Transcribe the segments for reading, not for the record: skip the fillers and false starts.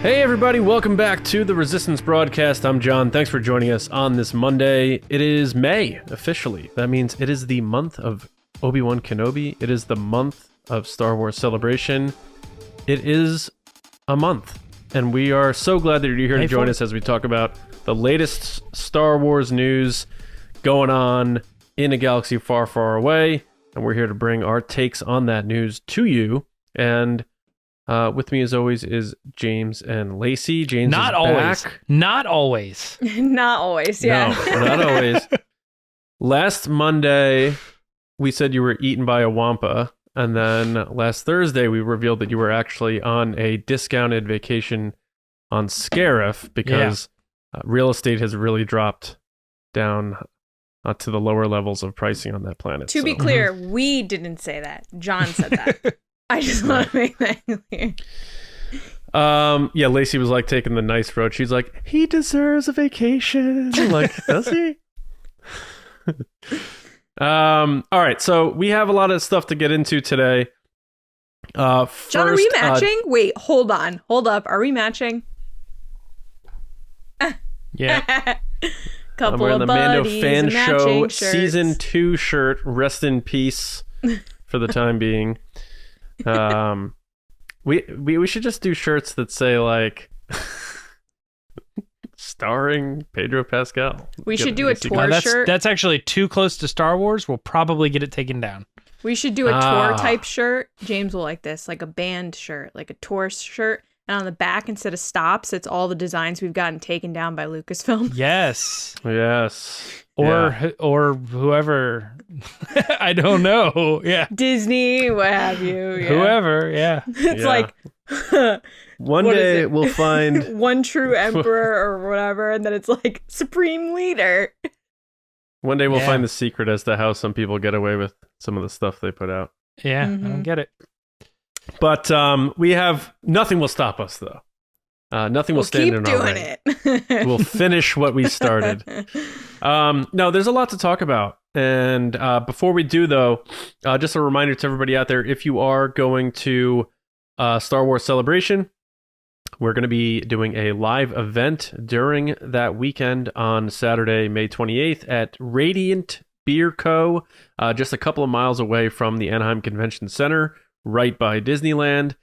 Hey everybody, welcome back to the Resistance Broadcast. I'm John. Thanks for joining us on this Monday. It is May, officially. That means it is the month of Obi-Wan Kenobi. It is the month of Star Wars Celebration. It is a month, and we are so glad that you're here to join us as we talk about the latest Star Wars news going on in a galaxy far, far away, and we're here to bring our takes on that news to you. And with me, as always, is James and Lacey. James not is always. back. Not always. Not always, yeah. No, not always. Last Monday, we said you were eaten by a wampa, and then last Thursday, we revealed that you were actually on a discounted vacation on Scarif because real estate has really dropped down to the lower levels of pricing on that planet. To be clear, we didn't say that. John said that. I just want to make that clear. Yeah, Lacey was like taking the nice road. She's like, he deserves a vacation. I'm like, does he? All right, so we have a lot of stuff to get into today. First, John, are we matching? Wait, hold on. Hold up. Are we matching? Yeah. Couple I'm wearing of the Mando buddies Fan and Show matching shirts. Season 2 shirt. Rest in peace for the time being. We should just do shirts that say like starring Pedro Pascal. We should do a tour shirt. That's actually too close to Star Wars. We'll probably get it taken down. We should do a tour type shirt. James will like this, like a band shirt, like a tour shirt. And on the back, instead of stops, it's all the designs we've gotten taken down by Lucasfilm. Yes. Or whoever. I don't know. Yeah. Disney, what have you. Yeah. Whoever, yeah. It's like... One day we'll find... One true emperor or whatever, and then it's like, supreme leader. One day we'll find the secret as to how some people get away with some of the stuff they put out. Yeah, I don't get it. But we have... Nothing will stop us, though. Nothing will stand in our way. Keep doing it. We'll finish what we started. No, there's a lot to talk about. And before we do, though, just a reminder to everybody out there, if you are going to Star Wars Celebration, we're going to be doing a live event during that weekend on Saturday, May 28th at Radiant Beer Co., just a couple of miles away from the Anaheim Convention Center, right by Disneyland.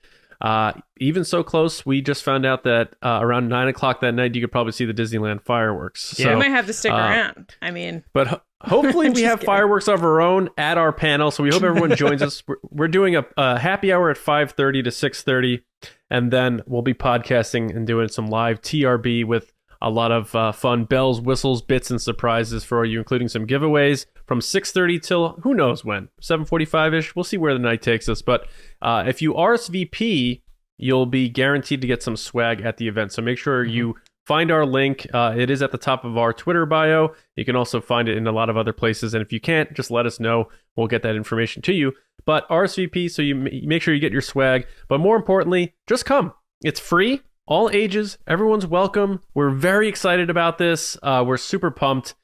Even so close, we just found out that around 9 o'clock that night, you could probably see the Disneyland fireworks. Yeah, we might have to stick around. I mean, but hopefully we have fireworks of our own at our panel. So we hope everyone joins us. We're doing a happy hour at 5:30 to 6:30, and then we'll be podcasting and doing some live TRB with a lot of fun bells, whistles, bits, and surprises for you, including some giveaways from 6:30 till who knows when, 7:45-ish. We'll see where the night takes us. But if you RSVP, you'll be guaranteed to get some swag at the event. So make sure you find our link. It is at the top of our Twitter bio. You can also find it in a lot of other places. And if you can't, just let us know. We'll get that information to you. But RSVP, so you make sure you get your swag. But more importantly, just come. It's free. All ages, everyone's welcome. We're very excited about this. We're super pumped.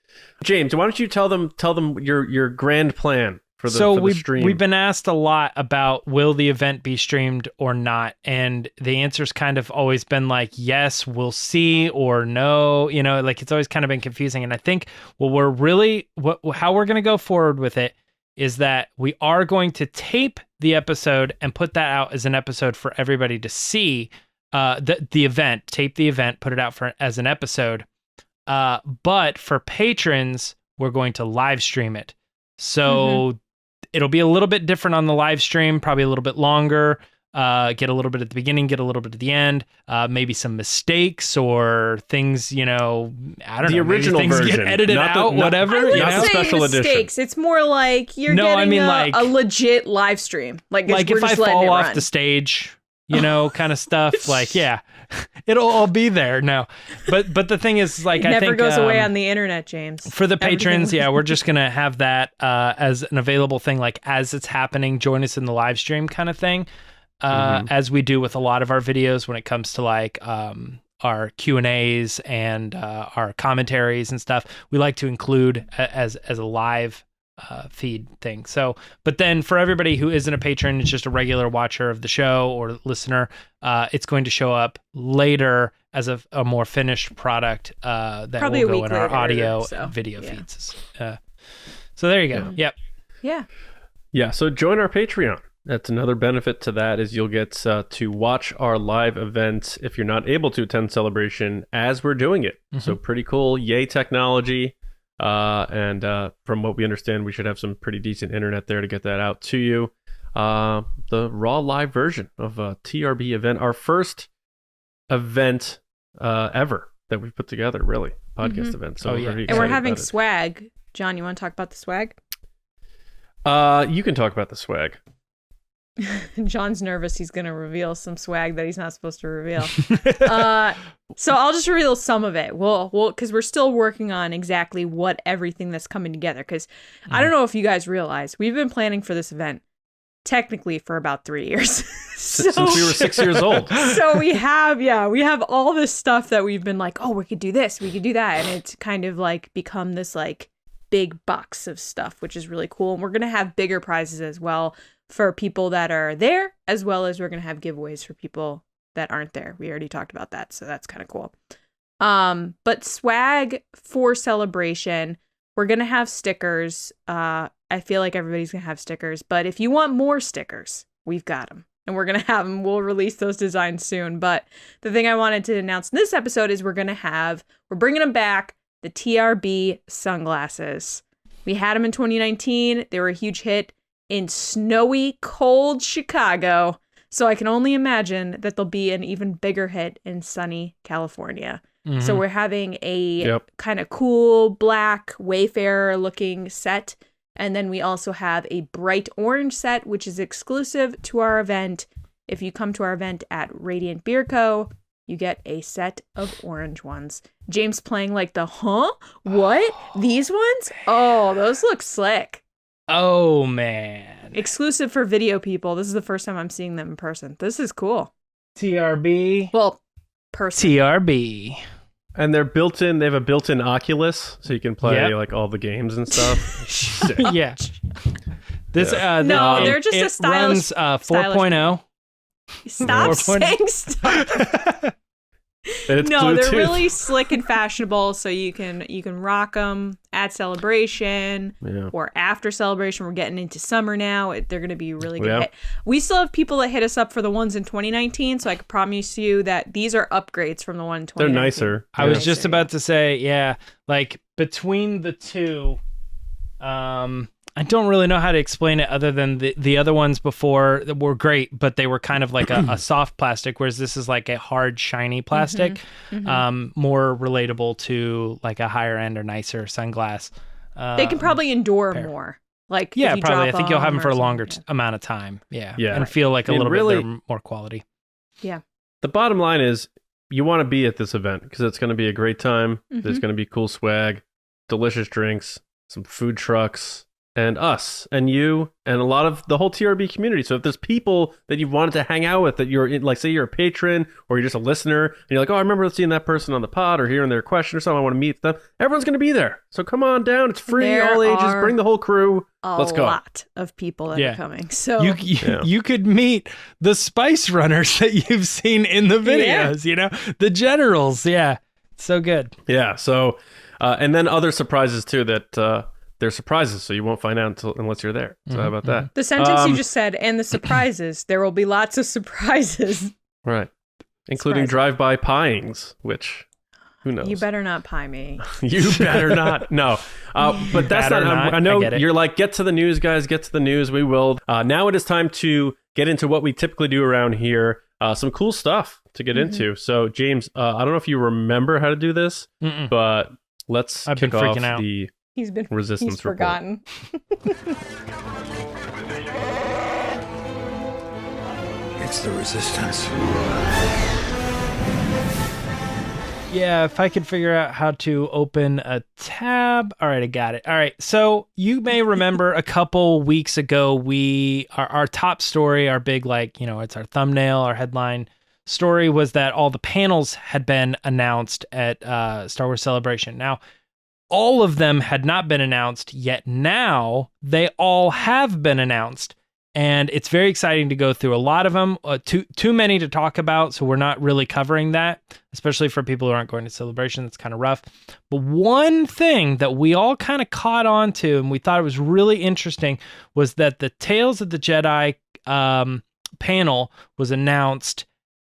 James, why don't you tell them your grand plan for the stream? We've been asked a lot about will the event be streamed or not, and the answer's kind of always been like yes, we'll see, or no. You know, like it's always kind of been confusing. And I think how we're going to go forward with it is that we are going to tape the episode and put that out as an episode for everybody to see. The event, tape the event, put it out as an episode. But for patrons, we're going to live stream it. So it'll be a little bit different on the live stream, probably a little bit longer. Get a little bit at the beginning, get a little bit at the end. Maybe some mistakes or things, I don't know. The original things version. get edited out, whatever. I not the say special mistakes. edition. It's more like you're getting a legit live stream. Like if I fall off the stage, kind of stuff. Like, yeah, it'll all be there. No, but the thing is, like, I think never goes away on the internet, James. For the patrons, we're just gonna have that as an available thing, like as it's happening. Join us in the live stream, kind of thing, as we do with a lot of our videos when it comes to like our Q&As and our commentaries and stuff. We like to include as a live feed thing. So, but then for everybody who isn't a patron, it's just a regular watcher of the show or listener, it's going to show up later as a more finished product that Probably will a go week in our later, audio so, and video yeah. feeds. So there you go. Yep. Yeah. Yeah, so join our Patreon. That's another benefit to that is you'll get to watch our live event if you're not able to attend Celebration as we're doing it. So pretty cool. Yay, technology. And from what we understand, we should have some pretty decent internet there to get that out to you. The raw live version of a TRB event, our first event ever that we put together, really. Podcast event. So yeah. And we're having swag. John, you want to talk about the swag? You can talk about the swag. John's nervous he's going to reveal some swag that he's not supposed to reveal. So I'll just reveal some of it. We'll because we're still working on exactly what everything that's coming together. Because I don't know if you guys realize, we've been planning for this event technically for about 3 years. Since we were 6 years old. So we have all this stuff that we've been like, oh, we could do this, we could do that. And it's kind of like become this like big box of stuff, which is really cool. And we're going to have bigger prizes as well for people that are there, as well as we're going to have giveaways for people that aren't there. We already talked about that, so that's kind of cool. But swag for Celebration, we're going to have stickers. I feel like everybody's going to have stickers, but if you want more stickers, we've got them. And we're going to have them. We'll release those designs soon. But the thing I wanted to announce in this episode is we're bringing them back, the TRB sunglasses. We had them in 2019. They were a huge hit in snowy, cold Chicago. So I can only imagine that they'll be an even bigger hit in sunny California. So we're having a kind of cool black Wayfarer looking set. And then we also have a bright orange set, which is exclusive to our event. If you come to our event at Radiant Beer Co., you get a set of orange ones. James playing like what? These ones? Oh, those look slick. Oh, man. Exclusive for video people. This is the first time I'm seeing them in person. This is cool. TRB. Well, person. TRB. And they're built in, they have a built-in Oculus, so you can play like all the games and stuff. Sick. Yeah. This no, they're just it a stylish runs 4.0. Stop saying stuff. No, they're really slick and fashionable, so you can rock them at Celebration or after Celebration. We're getting into summer now. They're going to be really good. We still have people that hit us up for the ones in 2019, so I can promise you that these are upgrades from the one in 2019. They're nicer. I was just about to say, like between the two, I don't really know how to explain it other than the other ones before were great, but they were kind of like a soft plastic, whereas this is like a hard, shiny plastic, more relatable to like a higher end or nicer sunglass. They can probably endure more. Like, yeah, if you probably. I drop think you'll have them for a longer something, amount of time. Yeah. And Right. feel like a little really, bit more quality. Yeah. The bottom line is you want to be at this event because it's going to be a great time. There's going to be cool swag, delicious drinks, some food trucks, and us and you and a lot of the whole TRB community. So if there's people that you've wanted to hang out with that you're in, like say you're a patron or you're just a listener and you're like, oh, I remember seeing that person on the pod or hearing their question or something, I want to meet them. Everyone's going to be there. So come on down. It's free, all ages. Bring the whole crew. Let's go. A lot of people that are coming. So you could meet the Spice Runners that you've seen in the videos, you know, the generals. Yeah. So good. Yeah. So, and then other surprises too that, they're surprises, so you won't find out unless you're there. So how about that? The sentence you just said, and the surprises. There will be lots of surprises. Right. Including drive-by pieings, which, who knows? You better not pie me. You better not. No. But that's not. I know you're like, get to the news, guys. Get to the news. We will. Now it is time to get into what we typically do around here. Some cool stuff to get into. So, James, I don't know if you remember how to do this, but let's kick off the... He's resistance report. Forgotten. It's the resistance. Yeah, if I could figure out how to open a tab. All right, I got it. All right, so you may remember a couple weeks ago, our top story, our big, like, you know, it's our thumbnail, our headline story was that all the panels had been announced at Star Wars Celebration. Now, all of them had not been announced, yet now they all have been announced. And it's very exciting to go through a lot of them, too many to talk about, so we're not really covering that, especially for people who aren't going to Celebration. It's kind of rough. But one thing that we all kind of caught on to, and we thought it was really interesting, was that the Tales of the Jedi panel was announced.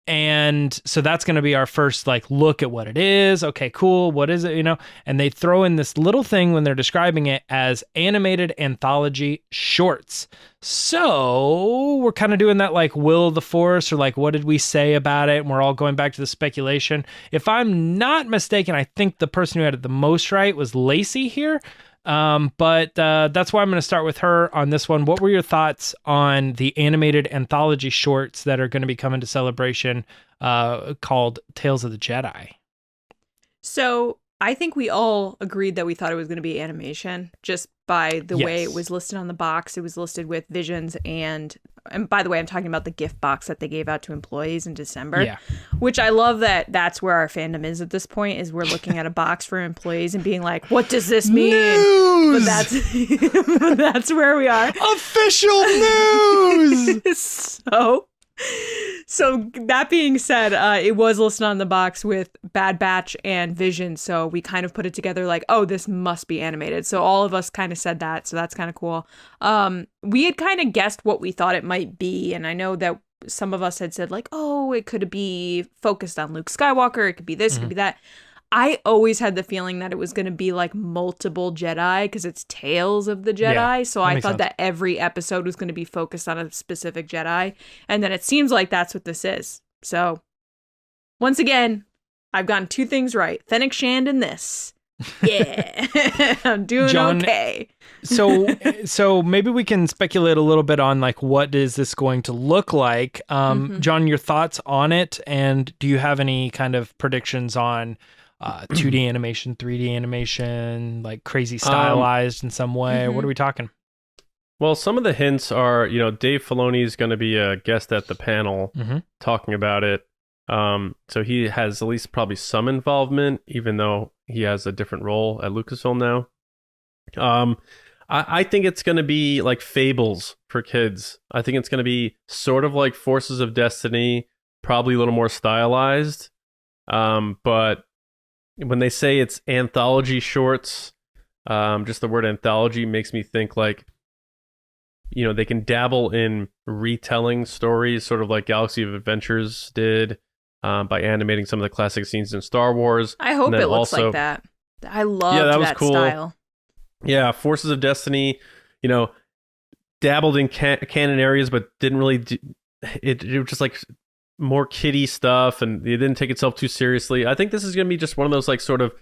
And so that's going to be our first look at what it is. Okay, cool. What is it? And they throw in this little thing when they're describing it as animated anthology shorts. So we're kind of doing that Will of the Force, or what did we say about it? And we're all going back to the speculation. If I'm not mistaken, I think the person who had it the most right was Lacey here. But that's why I'm going to start with her on this one. What were your thoughts on the animated anthology shorts that are going to be coming to Celebration called Tales of the Jedi? So I think we all agreed that we thought it was going to be animation just by the way it was listed on the box. It was listed with visions and by the way, I'm talking about the gift box that they gave out to employees in December, which I love that that's where our fandom is at this point, is we're looking at a box for employees and being like, what does this mean? News! But that's where we are. Official news! So that being said, it was listed on the box with Bad Batch and Vision. So we kind of put it together oh, this must be animated. So all of us kind of said that. So that's kind of cool. We had kind of guessed what we thought it might be. And I know that some of us had said oh, it could be focused on Luke Skywalker. It could be this, it could be that. I always had the feeling that it was going to be multiple Jedi because it's Tales of the Jedi. Yeah, so I thought that every episode was going to be focused on a specific Jedi. And then it seems like that's what this is. So once again, I've gotten two things right. Fennec Shand and this. Yeah, I'm doing okay. So maybe we can speculate a little bit on what is this going to look like? John, your thoughts on it, and do you have any kind of predictions on 2D animation, 3D animation, crazy stylized in some way? What are we talking? Well, some of the hints are, Dave Filoni is going to be a guest at the panel talking about it. So he has at least probably some involvement, even though he has a different role at Lucasfilm now. I think it's going to be like Fables for kids. I think it's going to be sort of like Forces of Destiny, probably a little more stylized. But when they say it's anthology shorts, just the word anthology makes me think they can dabble in retelling stories, sort of like Galaxy of Adventures did, by animating some of the classic scenes in Star Wars. I hope it looks like that. I loved that cool style. Yeah, Forces of Destiny, dabbled in canon areas, but didn't really it was just more kiddie stuff, and it didn't take itself too seriously. I think this is going to be just one of those sort of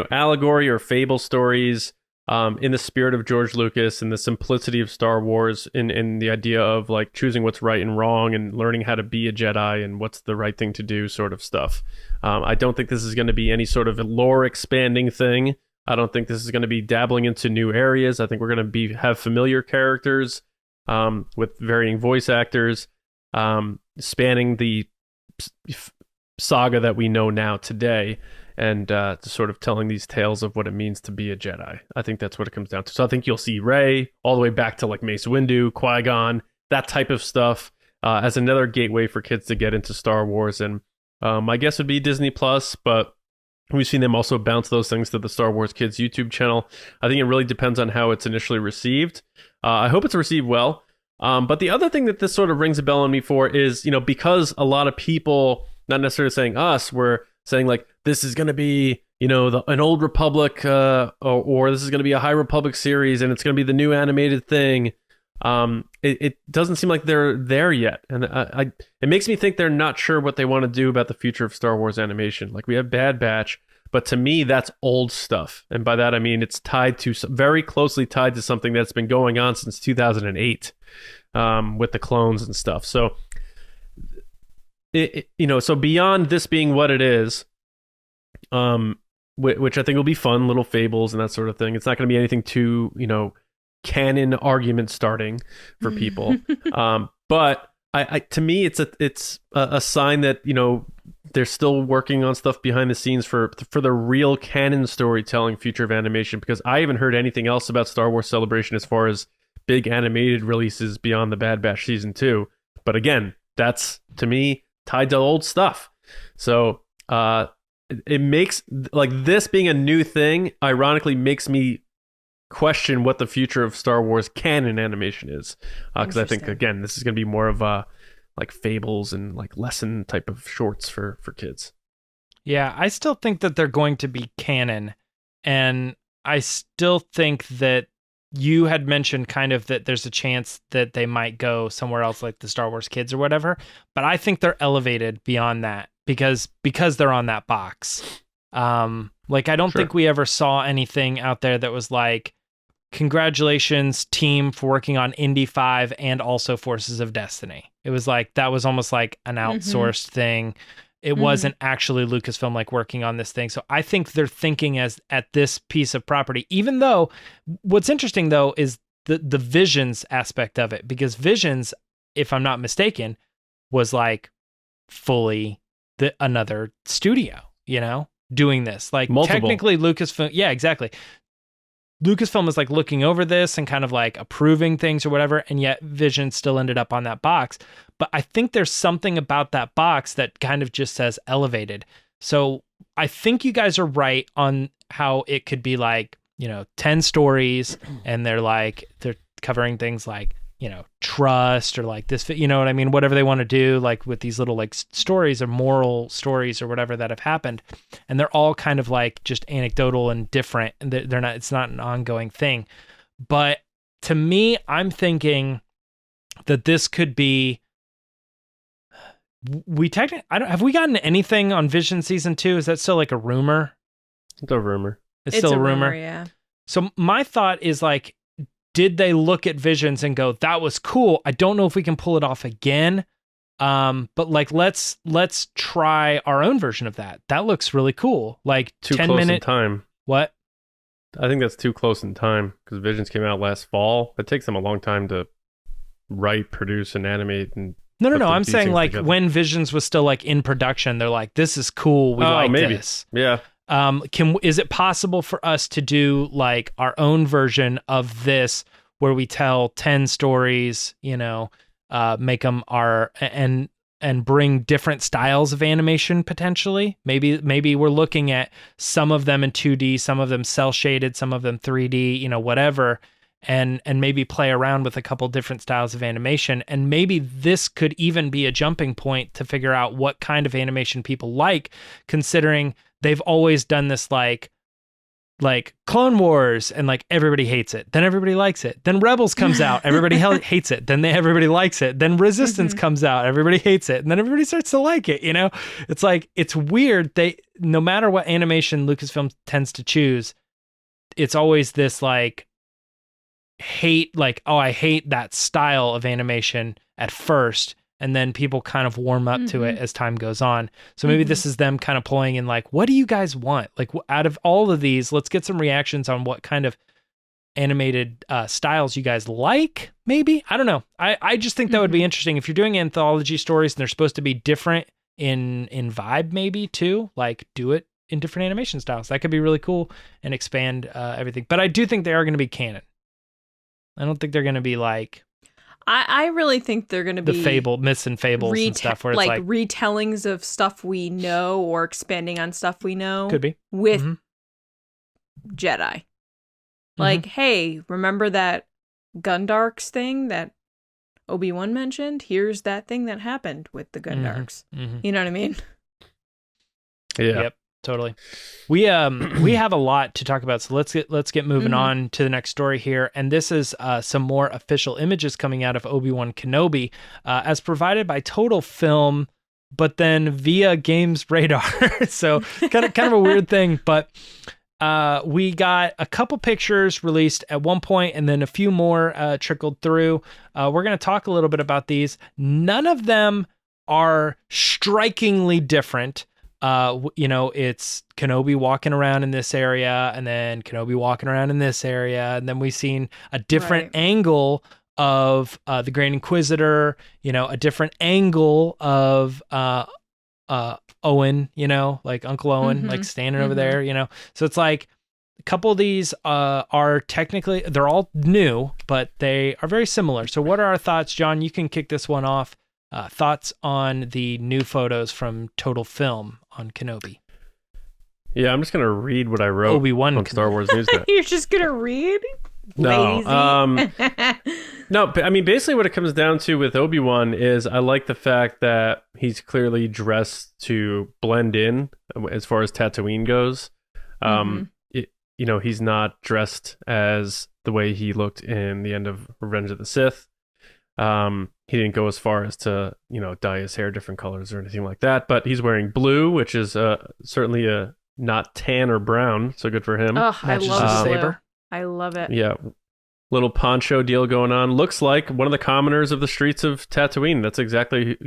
allegory or fable stories in the spirit of George Lucas and the simplicity of Star Wars, in the idea of choosing what's right and wrong and learning how to be a Jedi and what's the right thing to do, sort of stuff. I don't think this is going to be any sort of lore expanding thing. I don't think this is going to be dabbling into new areas. I think we're going to have familiar characters with varying voice actors spanning the saga that we know now today, and sort of telling these tales of what it means to be a Jedi. I think that's what it comes down to. So I think you'll see Rey all the way back to Mace Windu, Qui-Gon, that type of stuff as another gateway for kids to get into Star Wars. And my guess would be Disney Plus, but we've seen them also bounce those things to the Star Wars Kids YouTube channel. I think it really depends on how it's initially received. I hope it's received well. But the other thing that this sort of rings a bell on me for is, because a lot of people, not necessarily saying us, were saying this is going to be, an Old Republic or this is going to be a High Republic series and it's going to be the new animated thing. It doesn't seem like they're there yet. And it makes me think they're not sure what they want to do about the future of Star Wars animation. We have Bad Batch, but to me, that's old stuff. And by that, I mean, it's very closely tied to something that's been going on since 2008 with the clones and stuff. So, so beyond this being what it is, which I think will be fun, little fables and that sort of thing. It's not going to be anything too, canon argument starting for people. But to me, it's a sign that, they're still working on stuff behind the scenes for the real canon storytelling future of animation, because I haven't heard anything else about Star Wars Celebration as far as big animated releases beyond the Bad Batch Season 2. But again, that's, to me, tied to old stuff. So it makes, like, this being a new thing, ironically makes me question what the future of Star Wars canon animation is. Because I think, again, this is going to be more of a like fables and like lesson type of shorts for kids. Yeah, I still think that they're going to be canon. And I still think that you had mentioned kind of that there's a chance that they might go somewhere else, like the Star Wars Kids or whatever. But I think they're elevated beyond that because they're on that box. Like, I don't think we ever saw anything out there that was like, congratulations team for working on Indy 5 and also Forces of Destiny. It was like, that was almost like an outsourced thing. It wasn't actually Lucasfilm like working on this thing. So I think they're thinking as at this piece of property, even though what's interesting though is the Visions aspect of it, because Visions, if I'm not mistaken, was like fully another studio, you know, doing this. Like technically Lucasfilm, yeah, exactly. Lucasfilm is like looking over this and kind of like approving things or whatever, and yet Vision still ended up on that box. But I think there's something about that box that kind of just says elevated. So I think you guys are right on how it could be like, you know, 10 stories, and they're covering things like, you know, trust or like this, you know what I mean? Whatever they want to do, like with these little like stories or moral stories or whatever that have happened. And they're all kind of like just anecdotal and different. And they're not, it's not an ongoing thing. But to me, I'm thinking that this could be, have we gotten anything on Vision Season 2? Is that still like a rumor? It's a rumor. It's still a rumor. Yeah. So my thought is like, did they look at Visions and go, that was cool? I don't know if we can pull it off again. But like, let's try our own version of that. That looks really cool. Like too 10 close minute in time. What? I think that's too close in time because Visions came out last fall. It takes them a long time to write, produce, and animate. And no. I'm saying like together. When Visions was still like in production, they're like, this is cool. We like this. Yeah. Is it possible for us to do like our own version of this where we tell 10 stories, you know, make them our and bring different styles of animation potentially? Maybe we're looking at some of them in 2D, some of them cel shaded, some of them 3D, you know, whatever, and maybe play around with a couple different styles of animation. And maybe this could even be a jumping point to figure out what kind of animation people like, considering they've always done this like Clone Wars, and like everybody hates it, then everybody likes it. Then Rebels comes out, everybody hates it, then everybody likes it. Then Resistance comes out, everybody hates it, and then everybody starts to like it. You know, it's like, it's weird. No matter what animation Lucasfilm tends to choose, it's always this like hate, like, oh, I hate that style of animation at first. And then people kind of warm up to it as time goes on. So maybe this is them kind of pulling in like, what do you guys want? Like, out of all of these, let's get some reactions on what kind of animated styles you guys like, maybe? I don't know. I just think that would be interesting. If you're doing anthology stories and they're supposed to be different in vibe maybe too, like do it in different animation styles. That could be really cool and expand everything. But I do think they are going to be canon. I don't think they're going to be like... I really think they're going to be myths and fables and stuff where it's like retellings of stuff we know or expanding on stuff we know. Could be. With Jedi. Like, hey, remember that Gundarks thing that Obi-Wan mentioned? Here's that thing that happened with the Gundarks. You know what I mean? Yeah. Yep. Totally. We have a lot to talk about, so let's get moving on to the next story here. And this is some more official images coming out of Obi-Wan Kenobi, as provided by Total Film, but then via Games Radar. So kind of a weird thing, but we got a couple pictures released at one point, and then a few more trickled through. We're going to talk a little bit about these. None of them are strikingly different. You know, it's Kenobi walking around in this area, and then Kenobi walking around in this area, and then we've seen a different angle of the Grand Inquisitor, you know, a different angle of Owen, like Uncle Owen, like standing over there, So it's like a couple of these are technically, they're all new, but they are very similar. So what are our thoughts, John? You can kick this one off. Thoughts on the new photos from Total Film on Kenobi. Yeah, I'm just going to read what I wrote Obi-Wan on Star Wars Newsnet. You're just going to read? No. Lazy. No, I mean, basically what it comes down to with Obi-Wan is I like the fact that he's clearly dressed to blend in as far as Tatooine goes. He's not dressed as the way he looked in the end of Revenge of the Sith. He didn't go as far as to, dye his hair different colors or anything like that, but he's wearing blue, which is certainly not tan or brown, so good for him. Oh, I Matches love the the saber. saber. I love it. Yeah. Little poncho deal going on. Looks like one of the commoners of the streets of Tatooine. That's exactly,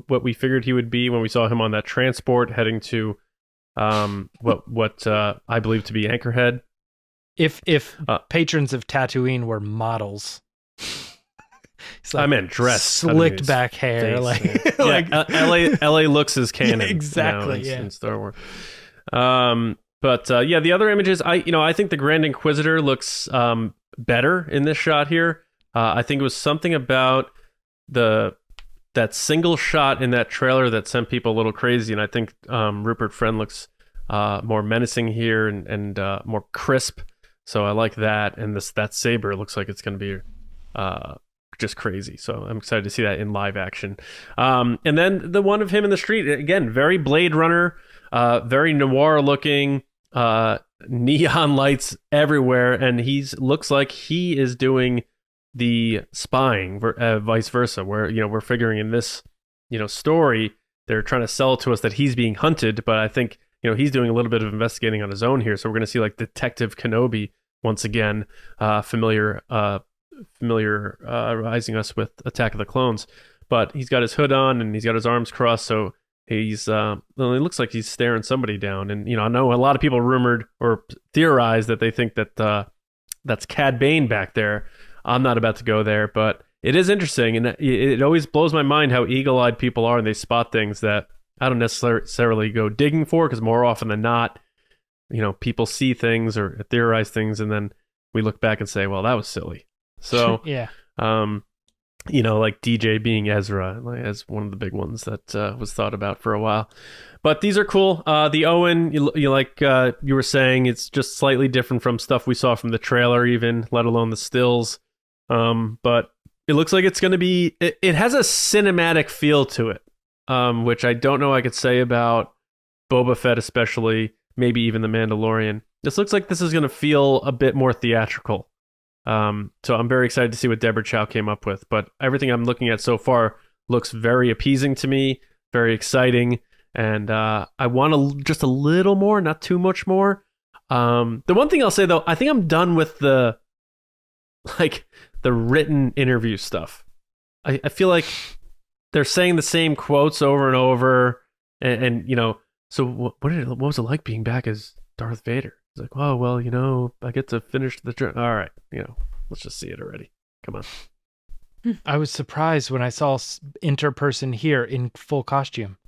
what we figured he would be when we saw him on that transport heading to what I believe to be Anchorhead. If patrons of Tatooine were models. Like, I meant dressed. Slicked back hair. Face, Like LA looks as canon. Exactly. In Star Wars. But the other images, I think the Grand Inquisitor looks better in this shot here. I think it was something about that single shot in that trailer that sent people a little crazy, and I think Rupert Friend looks more menacing here and more crisp. So I like that, and that saber looks like it's going to be just crazy. So I'm excited to see that in live action. And then the one of him in the street, again, very Blade Runner, very noir looking, neon lights everywhere, and looks like he is doing the spying, vice versa, where we're figuring in this story they're trying to sell to us that he's being hunted, but I think he's doing a little bit of investigating on his own here. So we're going to see like Detective Kenobi once again, familiarizing us with Attack of the Clones. But he's got his hood on and he's got his arms crossed, so he's it looks like he's staring somebody down. And I know a lot of people rumored or theorized that they think that that's Cad Bane back there. I'm not about to go there, but it is interesting, and it always blows my mind how eagle-eyed people are, and they spot things that I don't necessarily go digging for, because more often than not, people see things or theorize things, and then we look back and say, well, that was silly. So yeah. Like DJ being Ezra as one of the big ones that was thought about for a while. But these are cool. The Owen, you were saying, it's just slightly different from stuff we saw from the trailer even, let alone the stills. But it looks like it's going to be, it has a cinematic feel to it, which I don't know I could say about Boba Fett especially, maybe even The Mandalorian. This looks like this is going to feel a bit more theatrical. So I'm very excited to see what Deborah Chow came up with, but everything I'm looking at so far looks very appeasing to me, very exciting, and I want just a little more, not too much more. The one thing I'll say though, I think I'm done with the written interview stuff. I feel like they're saying the same quotes over and over, and so what was it like being back as Darth Vader? It's like, oh, well, I get to finish the journey. All right, let's just see it already. Come on. I was surprised when I saw interperson here in full costume.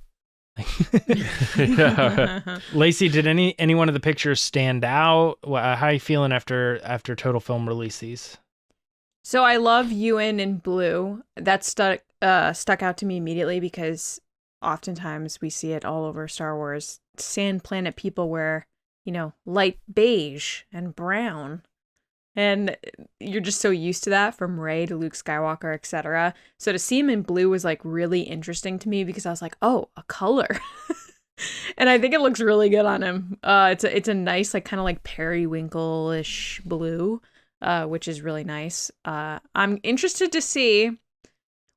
Lacey, did any one of the pictures stand out? How are you feeling after Total Film released these? So I love Ewan in blue. That stuck out to me immediately because oftentimes we see it all over Star Wars. Sand Planet people wear light beige and brown. And you're just so used to that from Rey to Luke Skywalker, etc. So to see him in blue was like really interesting to me because I was like, oh, a color. And I think it looks really good on him. It's a nice, like kind of like periwinkle-ish blue, which is really nice. I'm interested to see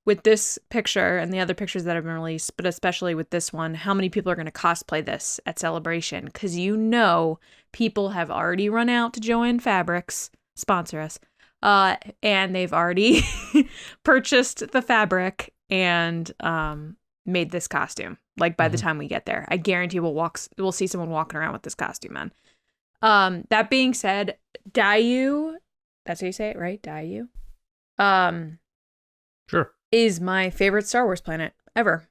with this picture and the other pictures that have been released, but especially with this one, how many people are going to cosplay this at Celebration? Because people have already run out to Joann Fabrics, sponsor us, and they've already purchased the fabric and made this costume. Like by the time we get there, I guarantee we'll see someone walking around with this costume on. That being said, Daiyu, that's how you say it, right? Daiyu. Sure. Is my favorite Star Wars planet ever.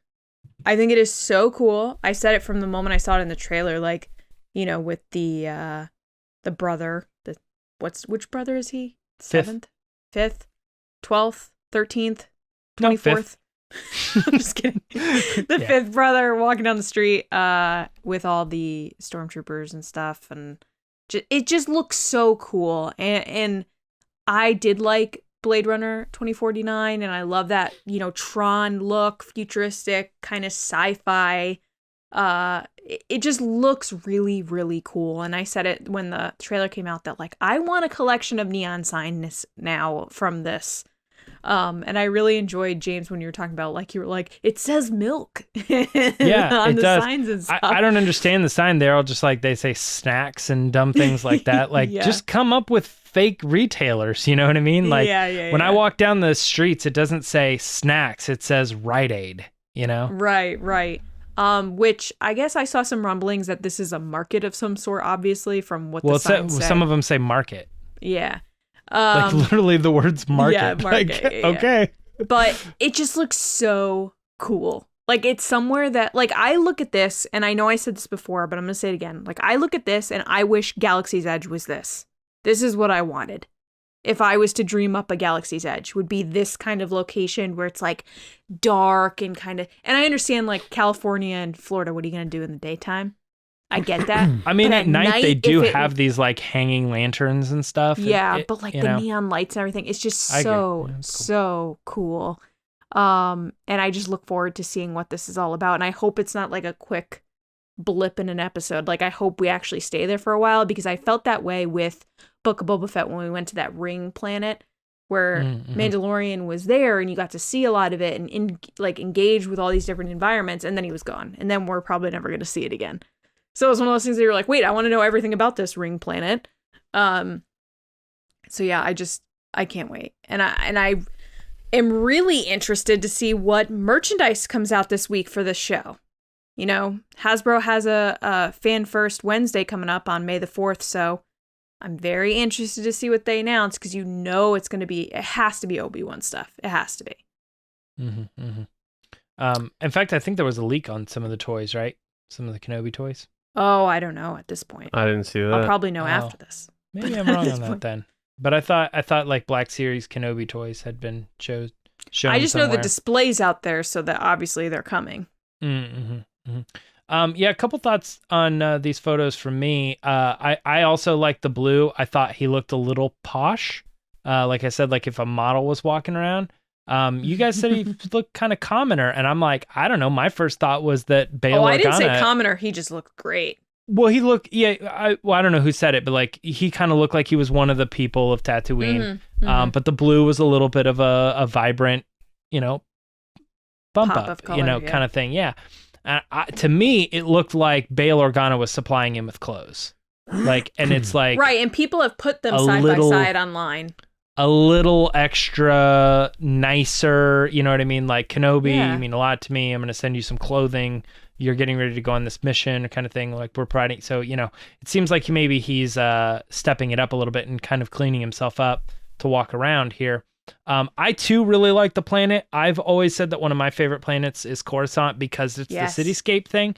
I think it is so cool. I said it from the moment I saw it in the trailer, like, you know, with the brother, which brother is he? 7th, 5th, 12th, 13th, 24th. I'm just kidding. The 5th brother walking down the street with all the stormtroopers and stuff, and it just looks so cool. And I did like Blade Runner 2049, and I love that, you know, Tron look, futuristic, kind of sci-fi. It just looks really, really cool. And I said it when the trailer came out that, like, I want a collection of neon signs now from this. And I really enjoyed, James, when you were talking about, like, you were like, it says milk. Yeah, on it the does. signs and stuff. I don't understand the sign. They're all just like, they say snacks and dumb things like that. Like, just come up with fake retailers. You know what I mean? Like, when I walk down the streets, it doesn't say snacks. It says Rite Aid, you know? Right. Which I guess I saw some rumblings that this is a market of some sort, obviously, from what the signs say. Some of them say market. Yeah. Like, literally the words market. Yeah, market. Like, okay. But it just looks so cool. Like, it's somewhere that, like, I look at this, and I know I said this before, but I'm going to say it again. Like, I look at this, and I wish Galaxy's Edge was this. This is what I wanted. If I was to dream up a Galaxy's Edge, would be this kind of location where it's, like, dark and kind of... And I understand, like, California and Florida, what are you going to do in the daytime? I get that. I mean, at night they do have these, like, hanging lanterns and stuff. Yeah, but, like, the neon lights and everything, it's just so cool. And I just look forward to seeing what this is all about. And I hope it's not, like, a quick blip in an episode. Like, I hope we actually stay there for a while, because I felt that way with Book of Boba Fett when we went to that ring planet where Mandalorian was there, and you got to see a lot of it and engage with all these different environments, and then he was gone. And then we're probably never going to see it again. So it was one of those things that you're like, wait, I want to know everything about this ring planet. So yeah, I can't wait. And I am really interested to see what merchandise comes out this week for this show. You know, Hasbro has a Fan First Wednesday coming up on May the 4th, so I'm very interested to see what they announce, because you know it has to be Obi-Wan stuff. It has to be. In fact, I think there was a leak on some of the toys, right? Some of the Kenobi toys. Oh, I don't know at this point. I didn't see that. I'll probably know after this. Maybe I'm wrong on that then. But I thought like Black Series Kenobi toys had been shown. I just somewhere. know the display's out there, so that obviously they're coming. Yeah, a couple thoughts on these photos from me. I also like the blue. I thought he looked a little posh. Like I said, like if a model was walking around. You guys said he looked kind of commoner, and I'm like, I don't know. My first thought was that Bail Organa... I didn't say commoner. He just looked great. Well, he looked... Yeah, I don't know who said it, but like he kind of looked like he was one of the people of Tatooine. But the blue was a little bit of a vibrant, you know, bump Pop up, of color, you know, kind of thing. Yeah. To me, it looked like Bail Organa was supplying him with clothes. Like, and it's like... Right, and people have put them side by side online. A little extra nicer, you know what I mean? Like, Kenobi, you mean a lot to me. I'm going to send you some clothing. You're getting ready to go on this mission, kind of thing. Like, we're providing. So, you know, it seems like maybe he's stepping it up a little bit and kind of cleaning himself up to walk around here. I too really like the planet. I've always said that one of my favorite planets is Coruscant because it's the cityscape thing.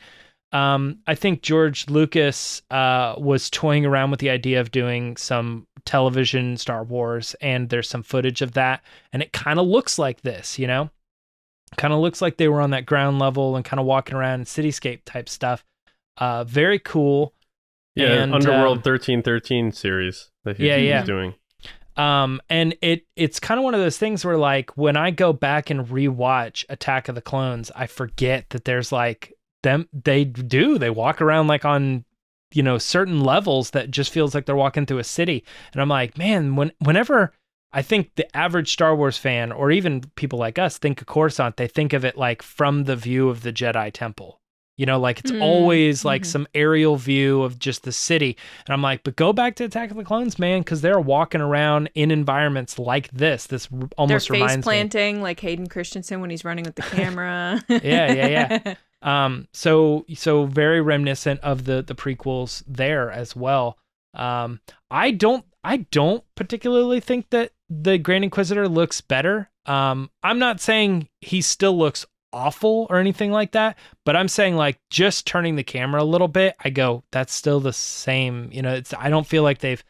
I think George Lucas was toying around with the idea of doing some television Star Wars, and there's some footage of that, and it kind of looks like this, you know? Kind of looks like they were on that ground level and kind of walking around cityscape type stuff. Very cool. Yeah, and, Underworld 1313 series that he's doing. And it's kind of one of those things where, like, when I go back and rewatch Attack of the Clones, I forget that there's like they walk around like on, you know, certain levels that just feels like they're walking through a city. And I'm like, man, whenever I think the average Star Wars fan, or even people like us, think of Coruscant, they think of it like from the view of the Jedi Temple. You know, like it's always like some aerial view of just the city. And I'm like, but go back to Attack of the Clones, man, because they're walking around in environments like this. This almost they're reminds face planting like Hayden Christensen when he's running with the camera. Yeah. So very reminiscent of the prequels there as well. I don't particularly think that the Grand Inquisitor looks better. I'm not saying he still looks awful or anything like that, but I'm saying like just turning the camera a little bit, I go, that's still the same. You know, I don't feel like they've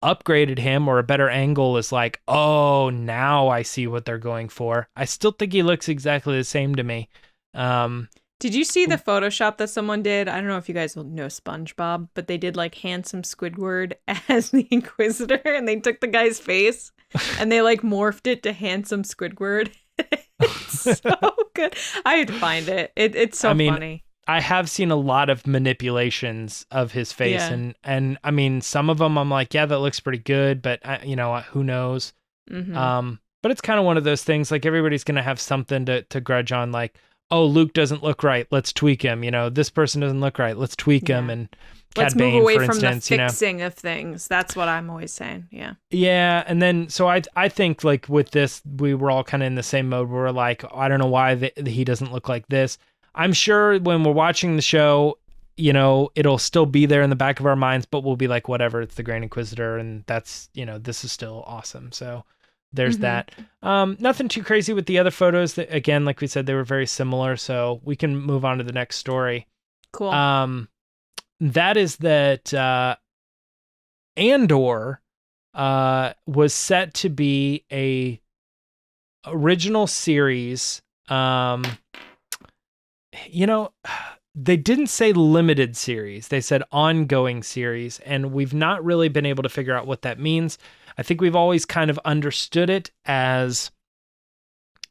upgraded him, or a better angle is like, oh, now I see what they're going for. I still think he looks exactly the same to me. Did you see the Photoshop that someone did? I don't know if you guys will know SpongeBob, but they did like handsome Squidward as the Inquisitor, and they took the guy's face and they like morphed it to handsome Squidward. It's so good. I had to find it. It's so funny. I have seen a lot of manipulations of his face, and I mean, some of them I'm like, yeah, that looks pretty good, but who knows? Mm-hmm. But it's kind of one of those things. Like everybody's gonna have something to grudge on. Like, oh, Luke doesn't look right, let's tweak him. You know, this person doesn't look right, let's tweak him. And let's Cad move Bane, away for from instance, the fixing of things. That's what I'm always saying. Yeah. Yeah, and then so I think like with this, we were all kind of in the same mode. Where we're like, I don't know why he doesn't look like this. I'm sure when we're watching the show, you know, it'll still be there in the back of our minds, but we'll be like, whatever, it's the Grand Inquisitor, and that's, you know, this is still awesome. So there's that. Nothing too crazy with the other photos. That, again, like we said, they were very similar, so we can move on to the next story. Cool. That is that Andor was set to be a original series. You know, they didn't say limited series. They said ongoing series, and we've not really been able to figure out what that means. I think we've always kind of understood it as,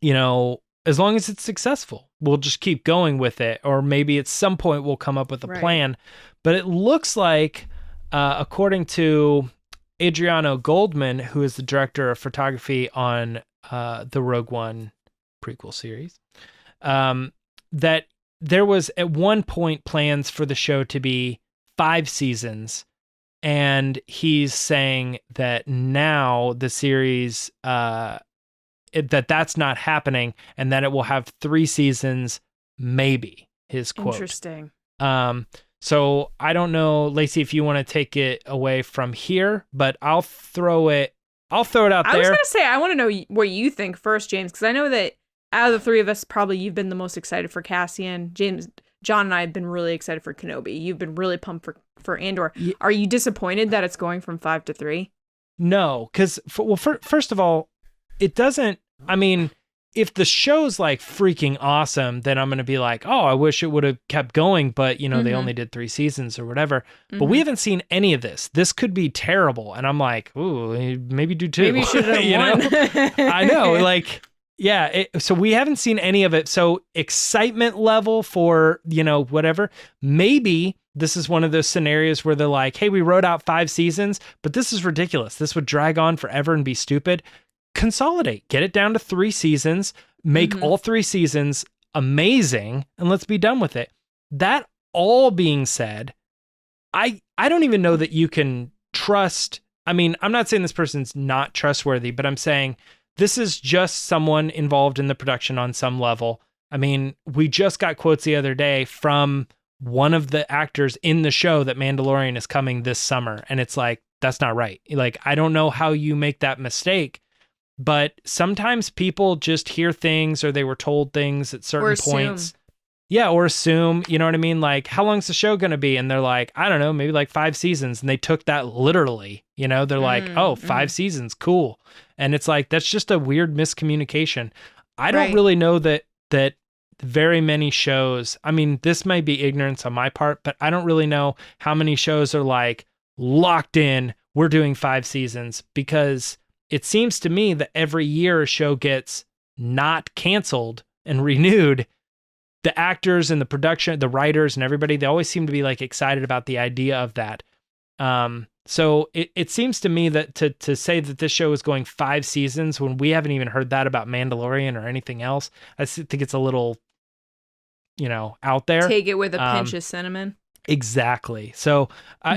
you know, as long as it's successful, we'll just keep going with it. Or maybe at some point we'll come up with a plan. But it looks like, according to Adriano Goldman, who is the director of photography on the Rogue One prequel series, that there was at one point plans for the show to be 5 seasons. And he's saying that now the series, that's not happening, and that it will have 3 seasons, maybe, his quote. Interesting. So I don't know, Lacey, if you want to take it away from here, but I'll throw it out there. I was going to say, I want to know what you think first, James, because I know that out of the 3 of us, probably you've been the most excited for Cassian. John and I have been really excited for Kenobi. You've been really pumped for Andor. Yeah. Are you disappointed that it's going from 5 to 3? No, because, first of all, it doesn't, I mean, if the show's like freaking awesome, then I'm going to be like, oh, I wish it would have kept going, but, you know, they only did 3 seasons or whatever. But we haven't seen any of this. This could be terrible. And I'm like, ooh, maybe do 2. Maybe you should have won. I know, like... Yeah, so we haven't seen any of it. So excitement level for, you know, whatever. Maybe this is one of those scenarios where they're like, hey, we wrote out 5 seasons, but this is ridiculous. This would drag on forever and be stupid. Consolidate, get it down to 3 seasons, make all 3 seasons amazing, and let's be done with it. That all being said, I don't even know that you can trust. I mean, I'm not saying this person's not trustworthy, but I'm saying this is just someone involved in the production on some level. I mean, we just got quotes the other day from one of the actors in the show that Mandalorian is coming this summer. And it's like, that's not right. Like, I don't know how you make that mistake, but sometimes people just hear things or they were told things at certain points. Yeah, or assume, you know what I mean? Like, how long's the show going to be? And they're like, I don't know, maybe like 5 seasons. And they took that literally, you know, they're like, oh, 5 seasons, cool. And it's like, that's just a weird miscommunication. I don't really know that very many shows, I mean, this might be ignorance on my part, but I don't really know how many shows are like locked in, we're doing 5 seasons, because it seems to me that every year a show gets not canceled and renewed. The actors and the production, the writers and everybody, they always seem to be like excited about the idea of that. So it seems to me that to say that this show is going 5 seasons when we haven't even heard that about Mandalorian or anything else, I think it's a little, you know, out there. Take it with a pinch of cinnamon. Exactly. So,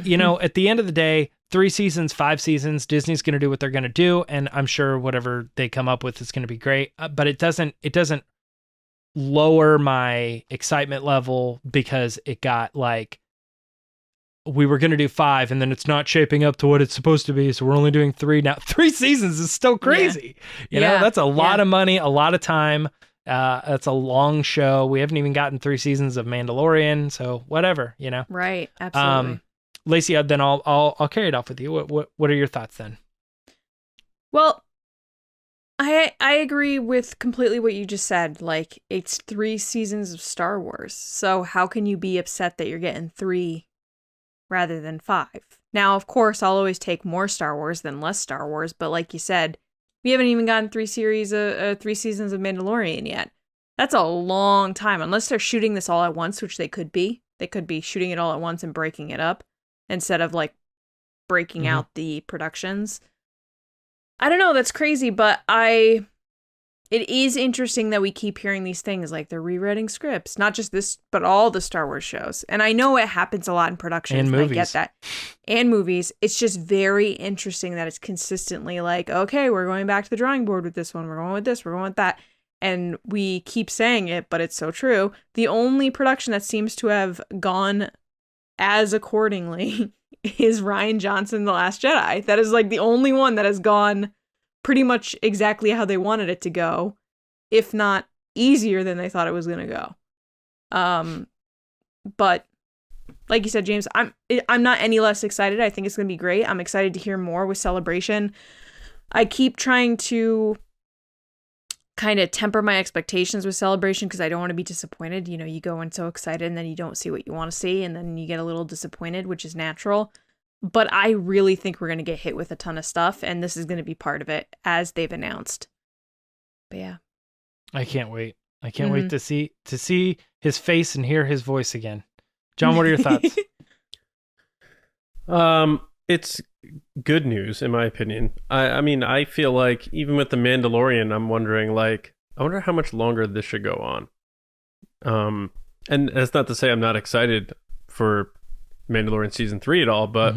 you know, at the end of the day, 3 seasons, 5 seasons, Disney's going to do what they're going to do. And I'm sure whatever they come up with is going to be great, but it doesn't lower my excitement level because it got like, we were going to do 5 and then it's not shaping up to what it's supposed to be. So we're only doing 3 now. 3 seasons is still crazy. You know, that's a lot of money, a lot of time. That's a long show. We haven't even gotten 3 seasons of Mandalorian, so whatever, you know. Right. Absolutely. Lacey, then I'll carry it off with you. What are your thoughts then? Well, I agree with completely what you just said. Like, it's 3 seasons of Star Wars. So how can you be upset that you're getting 3 rather than 5? Now, of course, I'll always take more Star Wars than less Star Wars, but like you said, we haven't even gotten 3 seasons of Mandalorian yet. That's a long time, unless they're shooting this all at once, which they could be. They could be shooting it all at once and breaking it up instead of like breaking out the productions. I don't know, that's crazy, but it is interesting that we keep hearing these things, like they're rewriting scripts, not just this, but all the Star Wars shows. And I know it happens a lot in productions, and movies. I get that. And movies. It's just very interesting that it's consistently like, okay, we're going back to the drawing board with this one. We're going with this. We're going with that. And we keep saying it, but it's so true. The only production that seems to have gone as accordingly is Rian Johnson, The Last Jedi. That is like the only one that has gone pretty much exactly how they wanted it to go, if not easier than they thought it was going to go. But like you said, James, I'm not any less excited. I think it's going to be great. I'm excited to hear more with Celebration. I keep trying to kind of temper my expectations with Celebration because I don't want to be disappointed. You know, you go in so excited and then you don't see what you want to see and then you get a little disappointed, which is natural. But I really think we're going to get hit with a ton of stuff, and this is going to be part of it, as they've announced. But yeah. I can't wait. I can't wait to see his face and hear his voice again. John, what are your thoughts? It's good news, in my opinion. I mean, I feel like, even with The Mandalorian, I'm wondering, like, I wonder how much longer this should go on. And that's not to say I'm not excited for Mandalorian season 3 at all, but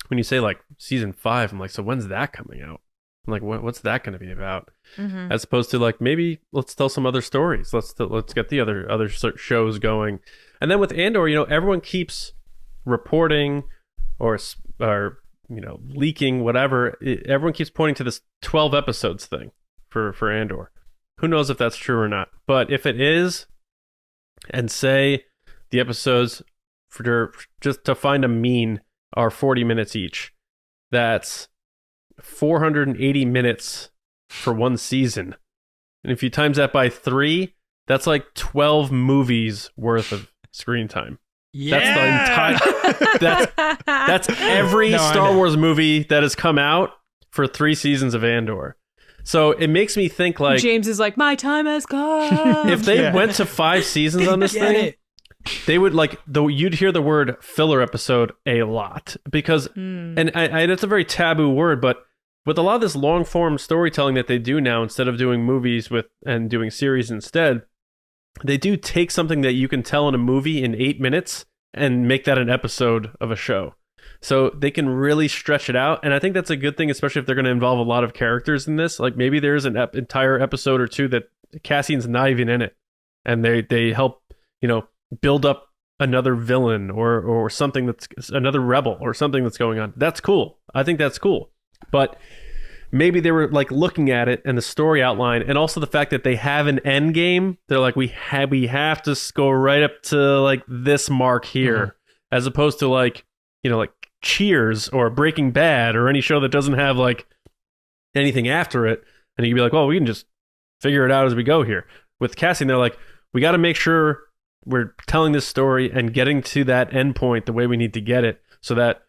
when you say like season 5, I'm like, so when's that coming out? I'm like, what's that going to be about? As opposed to like, maybe let's tell some other stories. Let's get the other shows going. And then with Andor, you know, everyone keeps reporting or you know, leaking, whatever. Everyone keeps pointing to this 12 episodes thing for Andor. Who knows if that's true or not? But if it is, and say the episodes for just to find a mean are 40 minutes each, that's 480 minutes for one season. And if you times that by 3, that's like 12 movies worth of screen time. Yeah. That's every Star Wars movie that has come out for 3 seasons of Andor. So it makes me think like James is like, my time has come. If they went to 5 seasons on this thing, they would like you'd hear the word filler episode a lot because and it's a very taboo word, but with a lot of this long form storytelling that they do now, instead of doing movies and doing series instead, they do take something that you can tell in a movie in 8 minutes and make that an episode of a show. So they can really stretch it out. And I think that's a good thing, especially if they're going to involve a lot of characters in this. Like maybe there's an entire episode or 2 that Cassian's not even in it. And they help, you know, build up another villain or something that's another rebel or something that's going on. That's cool. I think that's cool. But maybe they were like looking at it and the story outline, and also the fact that they have an end game. They're like, we have to go right up to like this mark here, as opposed to like, you know, like Cheers or Breaking Bad or any show that doesn't have like anything after it. And you can be like, well, we can just figure it out as we go here. With Cassian, they're like, we got to make sure we're telling this story and getting to that end point the way we need to get it, so that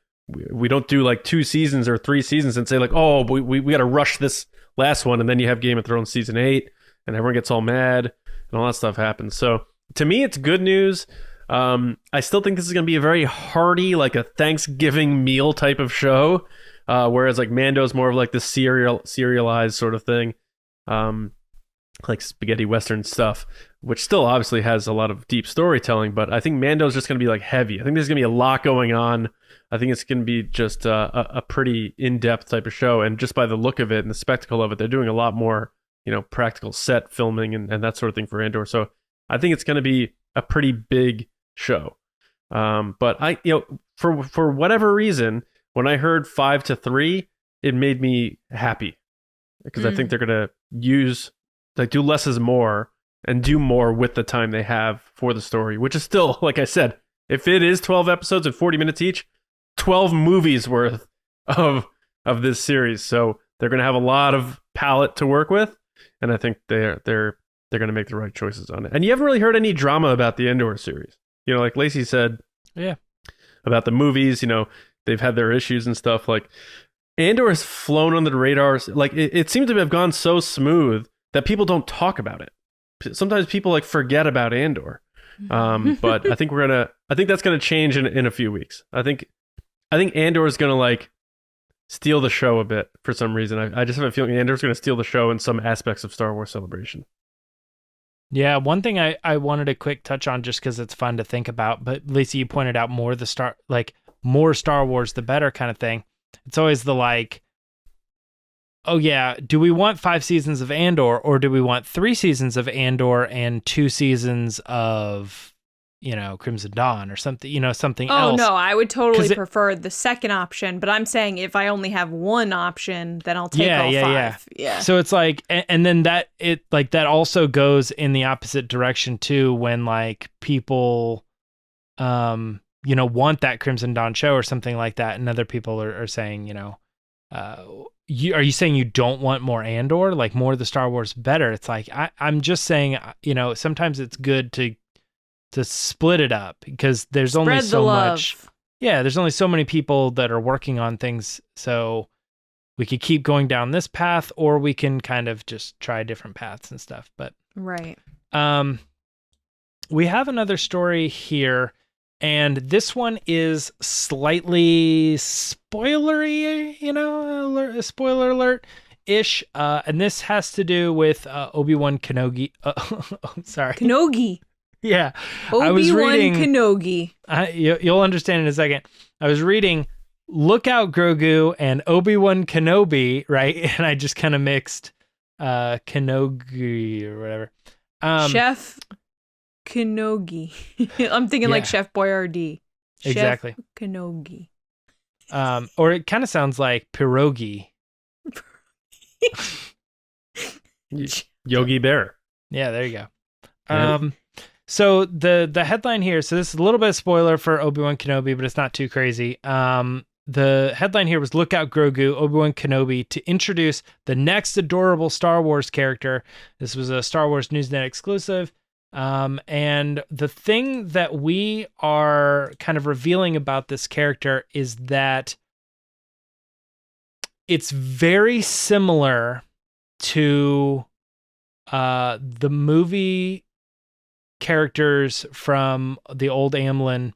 we don't do like 2 seasons or 3 seasons and say like, oh, we got to rush this last one. And then you have Game of Thrones season 8 and everyone gets all mad and all that stuff happens. So to me, it's good news. I still think this is going to be a very hearty, like a Thanksgiving meal type of show. Whereas like Mando's more of like the serialized sort of thing. Like spaghetti Western stuff, which still obviously has a lot of deep storytelling, but I think Mando's just going to be like heavy. I think there's going to be a lot going on. I think it's going to be just a pretty in-depth type of show. And just by the look of it and the spectacle of it, they're doing a lot more, you know, practical set filming and that sort of thing for Andor. So I think it's going to be a pretty big show. But I, you know, for whatever reason, when I heard 5-3, it made me happy because I think they're going to do less is more and do more with the time they have for the story, which is still, like I said, if it is 12 episodes and 40 minutes each, 12 movies worth of this series. So they're going to have a lot of palette to work with, and I think they're going to make the right choices on it. And you haven't really heard any drama about the Andor series. You know, like Lacey said, Yeah. about the movies, you know, they've had their issues and stuff. Like Andor has flown under the radars. Like it seems to have gone so smooth that people don't talk about it. Sometimes people like forget about Andor. But I think that's gonna change in a few weeks. I think Andor is gonna like steal the show a bit for some reason. I just have a feeling Andor's gonna steal the show in some aspects of Star Wars Celebration. Yeah, one thing I wanted to quick touch on just because it's fun to think about, but Lacey, you pointed out more Star Wars the better kind of thing. It's always the like, oh yeah, do we want 5 seasons of Andor, or do we want 3 seasons of Andor and 2 seasons of, you know, Crimson Dawn or something, you know, something else? Oh no, I would totally prefer the second option, but I'm saying if I only have one option, then I'll take all 5. Yeah. So it's like, and then that also goes in the opposite direction too, when like people, you know, want that Crimson Dawn show or something like that, and other people are saying, you know, are you saying you don't want more Andor, like more of the Star Wars better? It's like I'm just saying, you know, sometimes it's good to split it up because there's only so much. Yeah, there's only so many people that are working on things, so we could keep going down this path, or we can kind of just try different paths and stuff. But right. We have another story here. And this one is slightly spoilery, you know, spoiler alert-ish. And this has to do with Obi-Wan Kenobi. Sorry. Kenobi. Yeah. Obi-Wan Kenobi. You'll understand in a second. I was reading Look Out Grogu and Obi-Wan Kenobi, right? And I just kind of mixed Kenobi or whatever. Chef Kenobi. I'm thinking like Chef Boyardee. Exactly. Chef Kenobi. Or it kind of sounds like pierogi. Yogi Bear. Yeah, there you go. So the headline here, so this is a little bit of spoiler for Obi-Wan Kenobi, but it's not too crazy. The headline here was Look Out Grogu, Obi-Wan Kenobi to introduce the next adorable Star Wars character. This was a Star Wars Newsnet exclusive. And the thing that we are kind of revealing about this character is that it's very similar to the movie characters from the old Amblin,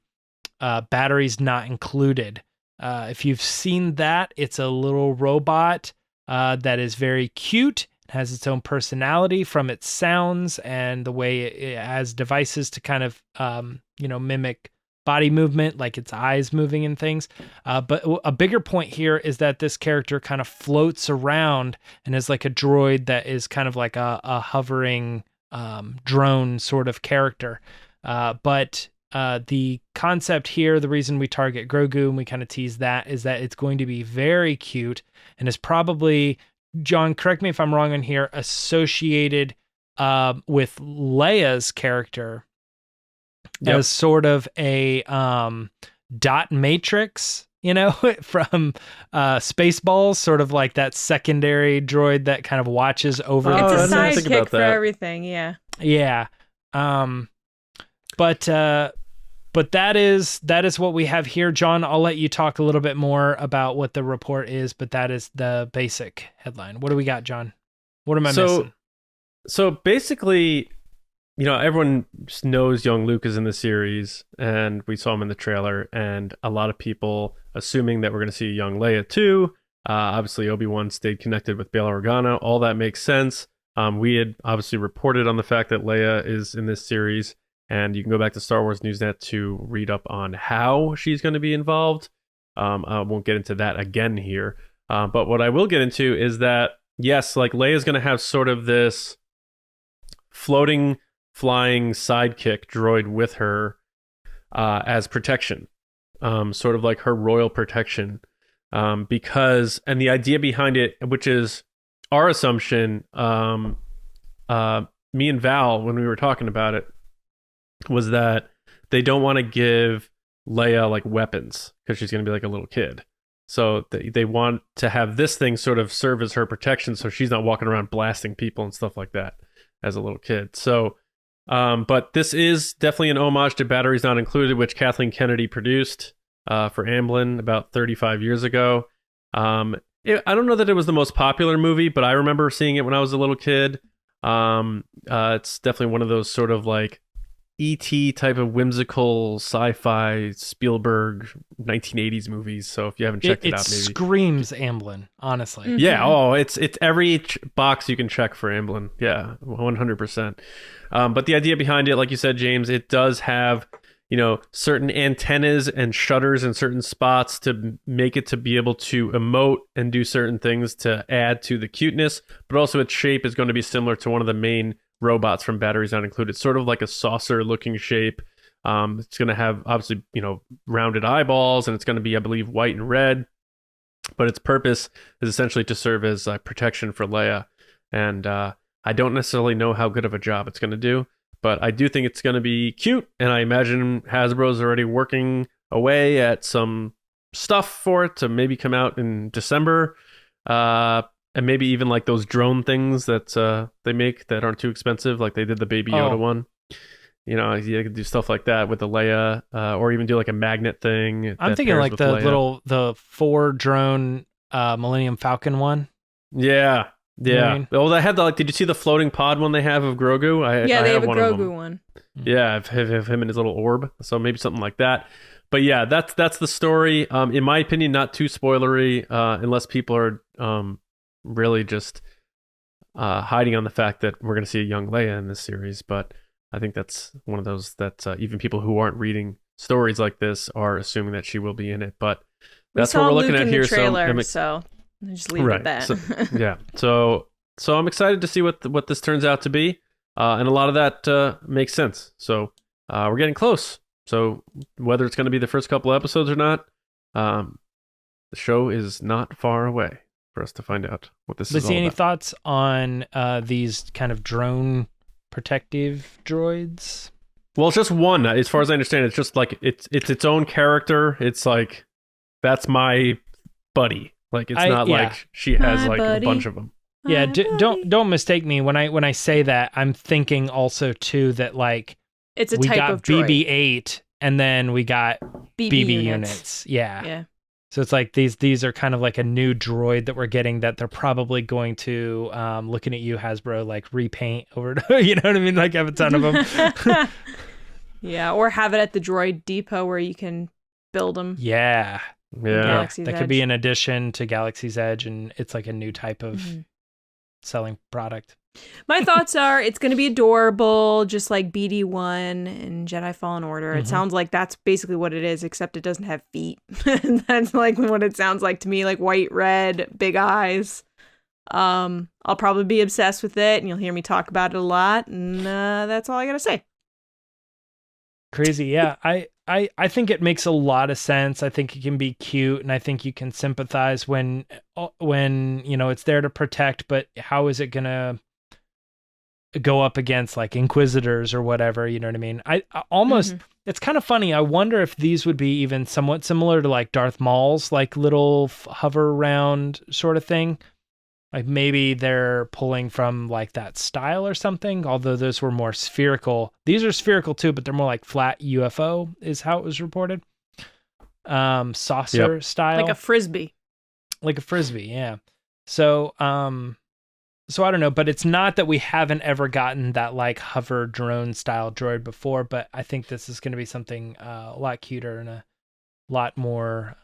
Batteries Not Included. If you've seen that, it's a little robot that is very cute. Has its own personality from its sounds and the way it has devices to kind of, you know, mimic body movement, like its eyes moving and things. But a bigger point here is that this character kind of floats around and is like a droid that is kind of like a hovering drone sort of character. But the concept here, the reason we target Grogu and we kind of tease that is that it's going to be very cute and is probably, John, correct me if I'm wrong on here, associated with Leia's character as sort of a dot matrix, you know, from Spaceballs, sort of like that secondary droid that kind of watches over. It's a I didn't think sidekick about for that. everything, yeah. Yeah. But that is what we have here. John, I'll let you talk a little bit more about what the report is, but that is the basic headline. What do we got, John? What am I missing? So basically, you know, everyone knows young Luke is in the series, and we saw him in the trailer, and a lot of people assuming that we're going to see young Leia too. Obviously, Obi-Wan stayed connected with Bail Organa. All that makes sense. We had obviously reported on the fact that Leia is in this series. And you can go back to Star Wars Newsnet to read up on how she's going to be involved. I won't get into that again here. But what I will get into is that, yes, like Leia's going to have sort of this floating, flying sidekick droid with her as protection. Sort of like her royal protection. Because, and the idea behind it, which is our assumption, me and Val, when we were talking about it, was that they don't want to give Leia like weapons because she's going to be like a little kid. So they want to have this thing sort of serve as her protection, so she's not walking around blasting people and stuff like that as a little kid. So, but this is definitely an homage to Batteries Not Included, which Kathleen Kennedy produced for Amblin about 35 years ago. I don't know that it was the most popular movie, but I remember seeing it when I was a little kid. It's definitely one of those sort of like E.T. type of whimsical sci-fi Spielberg 1980s movies. So if you haven't checked it out, maybe screams Amblin, honestly. Mm-hmm. Yeah. Oh, it's every box you can check for Amblin. Yeah, 100%. But the idea behind it, like you said, James, it does have, certain antennas and shutters in certain spots to make it to be able to emote and do certain things to add to the cuteness. But also its shape is going to be similar to one of the main robots from Batteries Not Included, sort of like a saucer looking shape. It's going to have obviously, rounded eyeballs, and it's going to be, I believe, white and red, but its purpose is essentially to serve as protection for Leia. And I don't necessarily know how good of a job it's going to do, but I do think it's going to be cute. And I imagine Hasbro's already working away at some stuff for it to maybe come out in December. And maybe even like those drone things that they make that aren't too expensive, like they did the Baby Yoda one. You could do stuff like that with the Leia, or even do like a magnet thing. I'm thinking like the 4 drone Millennium Falcon one. Yeah. You know what I mean? Well, they had did you see the floating pod one they have of Grogu? They have a one Grogu one. Yeah, have him in his little orb. So maybe something like that. But yeah, that's the story. In my opinion, not too spoilery, unless people are really just hiding on the fact that we're going to see a young Leia in this series. But I think that's one of those that even people who aren't reading stories like this are assuming that she will be in it. But that's what we're looking at here. Trailer, so just leave it at that. So I'm excited to see what this turns out to be, and a lot of that makes sense. So we're getting close. So whether it's going to be the first couple episodes or not, the show is not far away for us to find out what this is all about. Any thoughts on these kind of drone protective droids? Well, it's just one. As far as I understand, it's just like it's its own character. It's like, that's my buddy. Like, it's not like she has like a bunch of them. Yeah, don't mistake me when I say that. I'm thinking also too that like it's a type of droid. BB-8 and then we got BB units. Yeah. So it's like these are kind of like a new droid that we're getting that they're probably going to, looking at you, Hasbro, like repaint over to, you know what I mean? Like have a ton of them. Yeah, or have it at the droid depot where you can build them. Yeah. Galaxy's that Edge. could be an addition to Galaxy's Edge, and it's like a new type of selling product. My thoughts are it's going to be adorable, just like BD1 and Jedi Fallen Order. It sounds like that's basically what it is, except it doesn't have feet. That's like what it sounds like to me, like white, red, big eyes. I'll probably be obsessed with it, and you'll hear me talk about it a lot, and that's all I got to say. Crazy. Yeah. I think it makes a lot of sense. I think it can be cute, and I think you can sympathize when it's there to protect, but how is it going to go up against like Inquisitors or whatever, you know what I mean? I almost, it's kind of funny. I wonder if these would be even somewhat similar to like Darth Maul's like little hover around sort of thing. Like maybe they're pulling from like that style or something, although those were more spherical. These are spherical too, but they're more like flat UFO is how it was reported. Saucer style. Like a frisbee. Yeah. So I don't know, but it's not that we haven't ever gotten that like hover drone style droid before, but I think this is going to be something a lot cuter and a lot more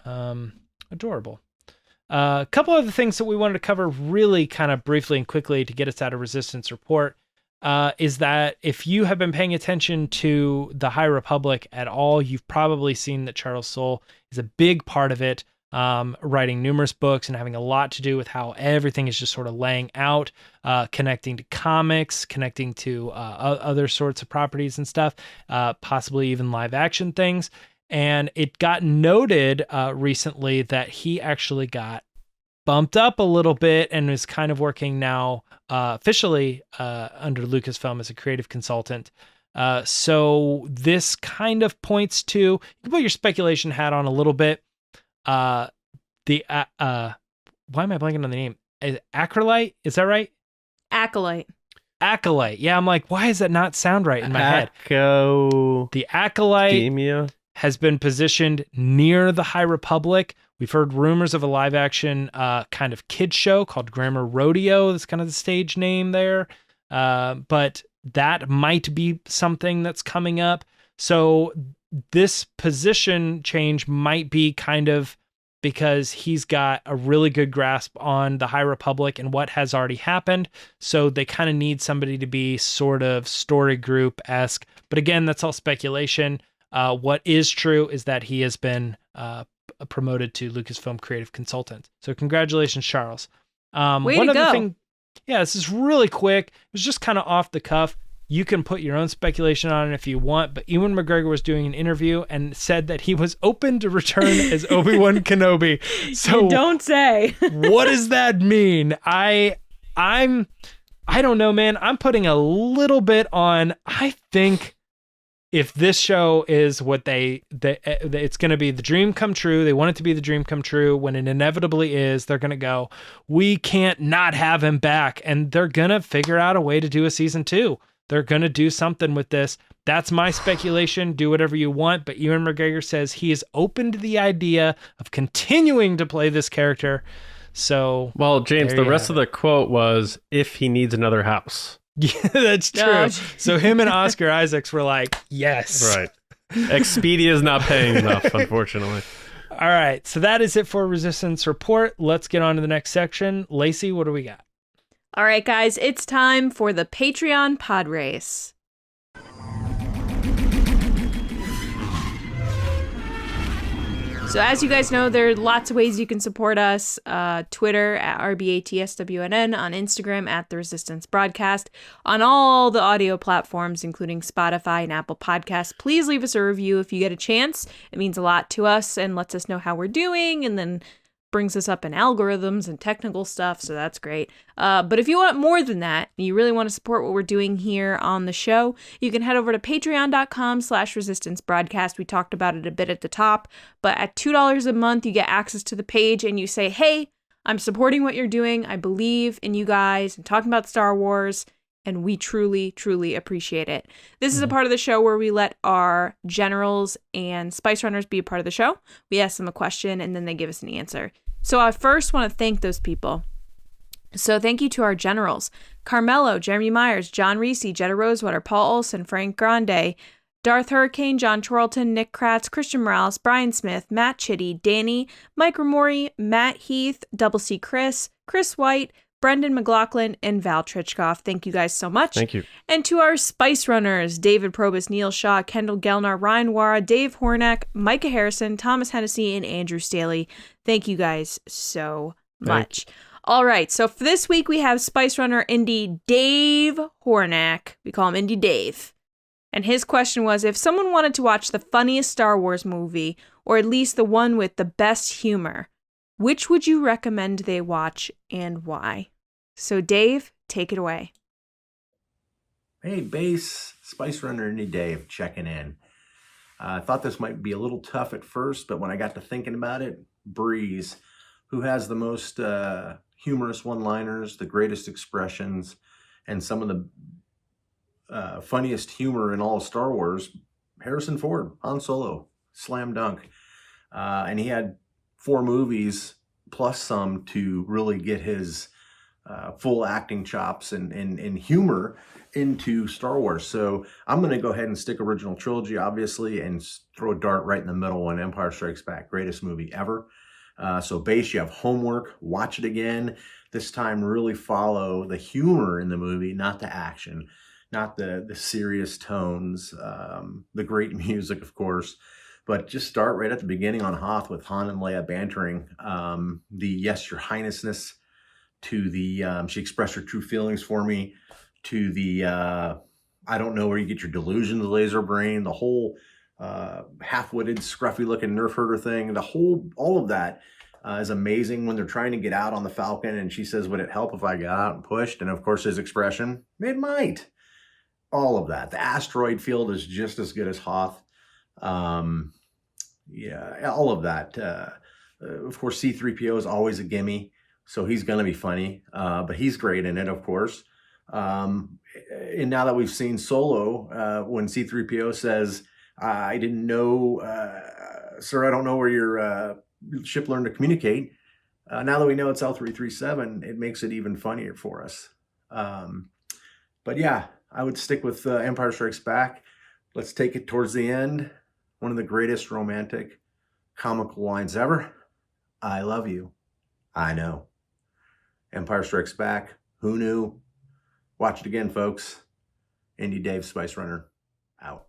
adorable. A couple other things that we wanted to cover really kind of briefly and quickly to get us out of Resistance Report is that if you have been paying attention to the High Republic at all, you've probably seen that Charles Soule is a big part of it, writing numerous books and having a lot to do with how everything is just sort of laying out, connecting to comics, connecting to other sorts of properties and stuff, possibly even live action things. And it got noted recently that he actually got bumped up a little bit and is kind of working now officially under Lucasfilm as a creative consultant. So this kind of points to, you can put your speculation hat on a little bit. Why am I blanking on the name? Acolyte? Is that right? Acolyte. Yeah, I'm like, why does that not sound right in my head? The Acolyte Demia has been positioned near the High Republic. We've heard rumors of a live action kind of kid show called Grammar Rodeo. That's kind of the stage name there. But that might be something that's coming up. So this position change might be kind of because he's got a really good grasp on the High Republic and what has already happened. So they kind of need somebody to be sort of story group-esque. But again, that's all speculation. What is true is that he has been promoted to Lucasfilm creative consultant. So congratulations, Charles. Way to go. Yeah, this is really quick. It was just kind of off the cuff. You can put your own speculation on it if you want, but Ewan McGregor was doing an interview and said that he was open to return as Obi-Wan Kenobi. So you don't say. What does that mean? I don't know, man. I'm putting a little bit on. I think if this show is what it's going to be the dream come true. They want it to be the dream come true. When it inevitably is, they're going to go, we can't not have him back. And they're going to figure out a way to do a season 2. They're going to do something with this. That's my speculation. Do whatever you want. But Ewan McGregor says he is open to the idea of continuing to play this character. So, well, James, the rest of the quote was, if he needs another house. Yeah, that's true. Oh, so him and Oscar Isaacs were like, yes. Right. Expedia is not paying enough, unfortunately. All right. So that is it for Resistance Report. Let's get on to the next section. Lacey, what do we got? All right, guys, it's time for the Patreon pod race. So as you guys know, there are lots of ways you can support us. Twitter at RBATSWNN, on Instagram at The Resistance Broadcast, on all the audio platforms, including Spotify and Apple Podcasts. Please leave us a review if you get a chance. It means a lot to us and lets us know how we're doing, and then brings us up in algorithms and technical stuff, so that's great. But if you want more than that, and you really want to support what we're doing here on the show, you can head over to patreon.com/resistance broadcast. We talked about it a bit at the top, but at $2 a month, you get access to the page and you say, hey, I'm supporting what you're doing. I believe in you guys and talking about Star Wars, and we truly, truly appreciate it. This is a part of the show where we let our generals and spice runners be a part of the show. We ask them a question and then they give us an answer. So I first want to thank those people. So thank you to our generals: Carmelo, Jeremy Myers, John Reese, Jetta Rosewater, Paul Olson, Frank Grande, Darth Hurricane, John Twirlton, Nick Kratz, Christian Morales, Brian Smith, Matt Chitty, Danny, Mike Ramori, Matt Heath, Double C Chris White, Brendan McLaughlin, and Val Trichkoff. Thank you guys so much. Thank you. And to our Spice Runners: David Probus, Neil Shaw, Kendall Gelnar, Ryan Wara, Dave Hornak, Micah Harrison, Thomas Hennessy, and Andrew Staley. Thank you guys so much. All right, so for this week, we have Spice Runner Indy Dave Hornak. We call him Indy Dave. And his question was, if someone wanted to watch the funniest Star Wars movie, or at least the one with the best humor, which would you recommend they watch and why? So Dave, take it away. Hey, Base, Spice Runner Indy Dave checking in. I thought this might be a little tough at first, but when I got to thinking about it, Breeze, who has the most humorous one-liners, the greatest expressions, and some of the funniest humor in all of Star Wars. Harrison Ford, Han Solo, slam dunk. And he had 4 movies plus some to really get his full acting chops and humor into Star Wars. So I'm going to go ahead and stick original trilogy, obviously, and throw a dart right in the middle when Empire Strikes Back, greatest movie ever. So Base, you have homework, watch it again. This time really follow the humor in the movie, not the action, not the serious tones, the great music, of course. But just start right at the beginning on Hoth with Han and Leia bantering. The yes, your highnessness, to the she expressed her true feelings for me, to the I don't know where you get your delusions, laser brain, the whole half-witted, scruffy-looking nerf herder thing, all of that is amazing when they're trying to get out on the Falcon and she says, would it help if I got out and pushed? And of course his expression, it might. All of that. The asteroid field is just as good as Hoth. Yeah, all of that. Of course, C-3PO is always a gimme, so he's going to be funny, but he's great in it, of course. And now that we've seen Solo, when C-3PO says, I didn't know, sir, I don't know where your ship learned to communicate. Now that we know it's L337, it makes it even funnier for us. But yeah, I would stick with Empire Strikes Back. Let's take it towards the end. One of the greatest romantic comical lines ever. I love you. I know. Empire Strikes Back. Who knew? Watch it again, folks. Indy Dave, Spice Runner, out.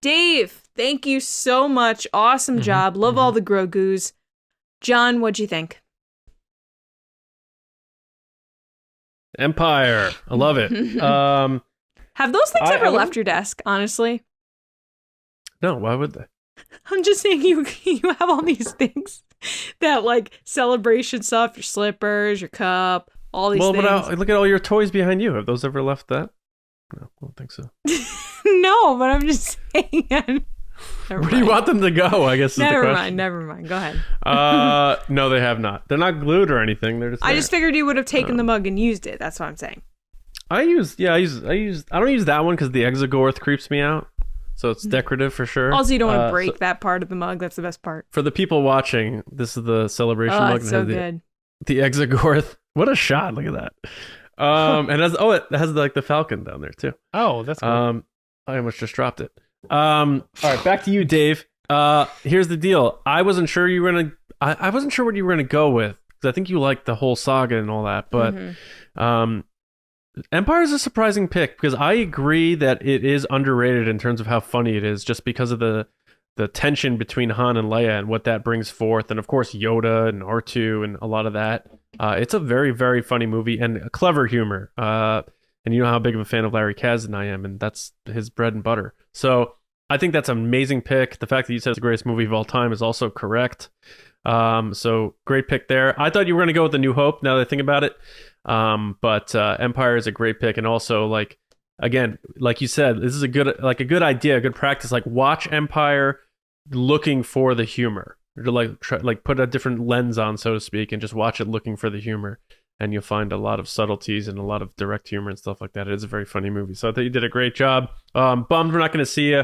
Dave, thank you so much. Awesome job. Love all the Grogus. John, what'd you think? Empire. I love it. Have those things ever left your desk, honestly? No, why would they? I'm just saying you have all these things that like celebration stuff, your slippers, your cup, all these things. Well, but look at all your toys behind you. Have those ever left that? No, I don't think so. No, but I'm just saying. Where do you want them to go, I guess is the question. Never mind. Go ahead. No, they have not. They're not glued or anything. They're just I just figured you would have taken the mug and used it. That's what I'm saying. I don't use that one because the Exogorth creeps me out. So it's decorative for sure. Also, you don't want to break that part of the mug. That's the best part. For the people watching, this is the celebration mug. It's so good. The Exogorth. What a shot. Look at that. And it has like the Falcon down there too. Oh, that's cool. I almost just dropped it. All right, back to you, Dave. Here's the deal. I wasn't sure you were gonna. I wasn't sure what you were gonna go with because I think you liked the whole saga and all that. But Empire is a surprising pick because I agree that it is underrated in terms of how funny it is, just because of the tension between Han and Leia and what that brings forth, and of course Yoda and R2 and a lot of that. It's a very, very funny movie and a clever humor. And you know how big of a fan of Larry Kasdan I am, and that's his bread and butter. So I think that's an amazing pick. The fact that you said it's the greatest movie of all time is also correct. So great pick there. I thought you were going to go with The New Hope, now that I think about it. But Empire is a great pick. And also, like, again, like you said, this is a good idea, a good practice. Like, watch Empire looking for the humor. To put a different lens on, so to speak, and just watch it looking for the humor. And you'll find a lot of subtleties and a lot of direct humor and stuff like that. It is a very funny movie. So I thought you did a great job. Bummed we're not going to see you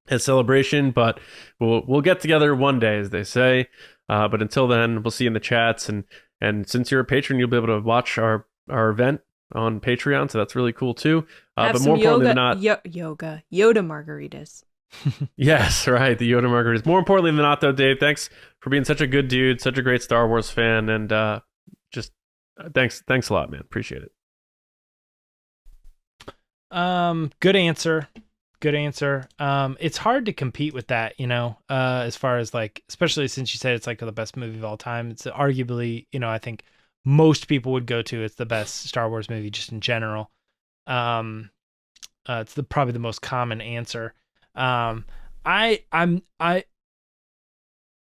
at Celebration, but we'll get together one day, as they say. But until then, we'll see you in the chats. And since you're a patron, you'll be able to watch our event on Patreon. So that's really cool too. But more importantly than not, Yoda margaritas. Yes, right. The Yoda margaritas. More importantly than not, though, Dave, thanks for being such a good dude, such a great Star Wars fan, and just thanks a lot, man. Appreciate it. Good answer. It's hard to compete with that, as far as like, especially since you said it's like the best movie of all time. It's arguably, I think most people would go to it's the best Star Wars movie just in general. It's probably the most common answer. I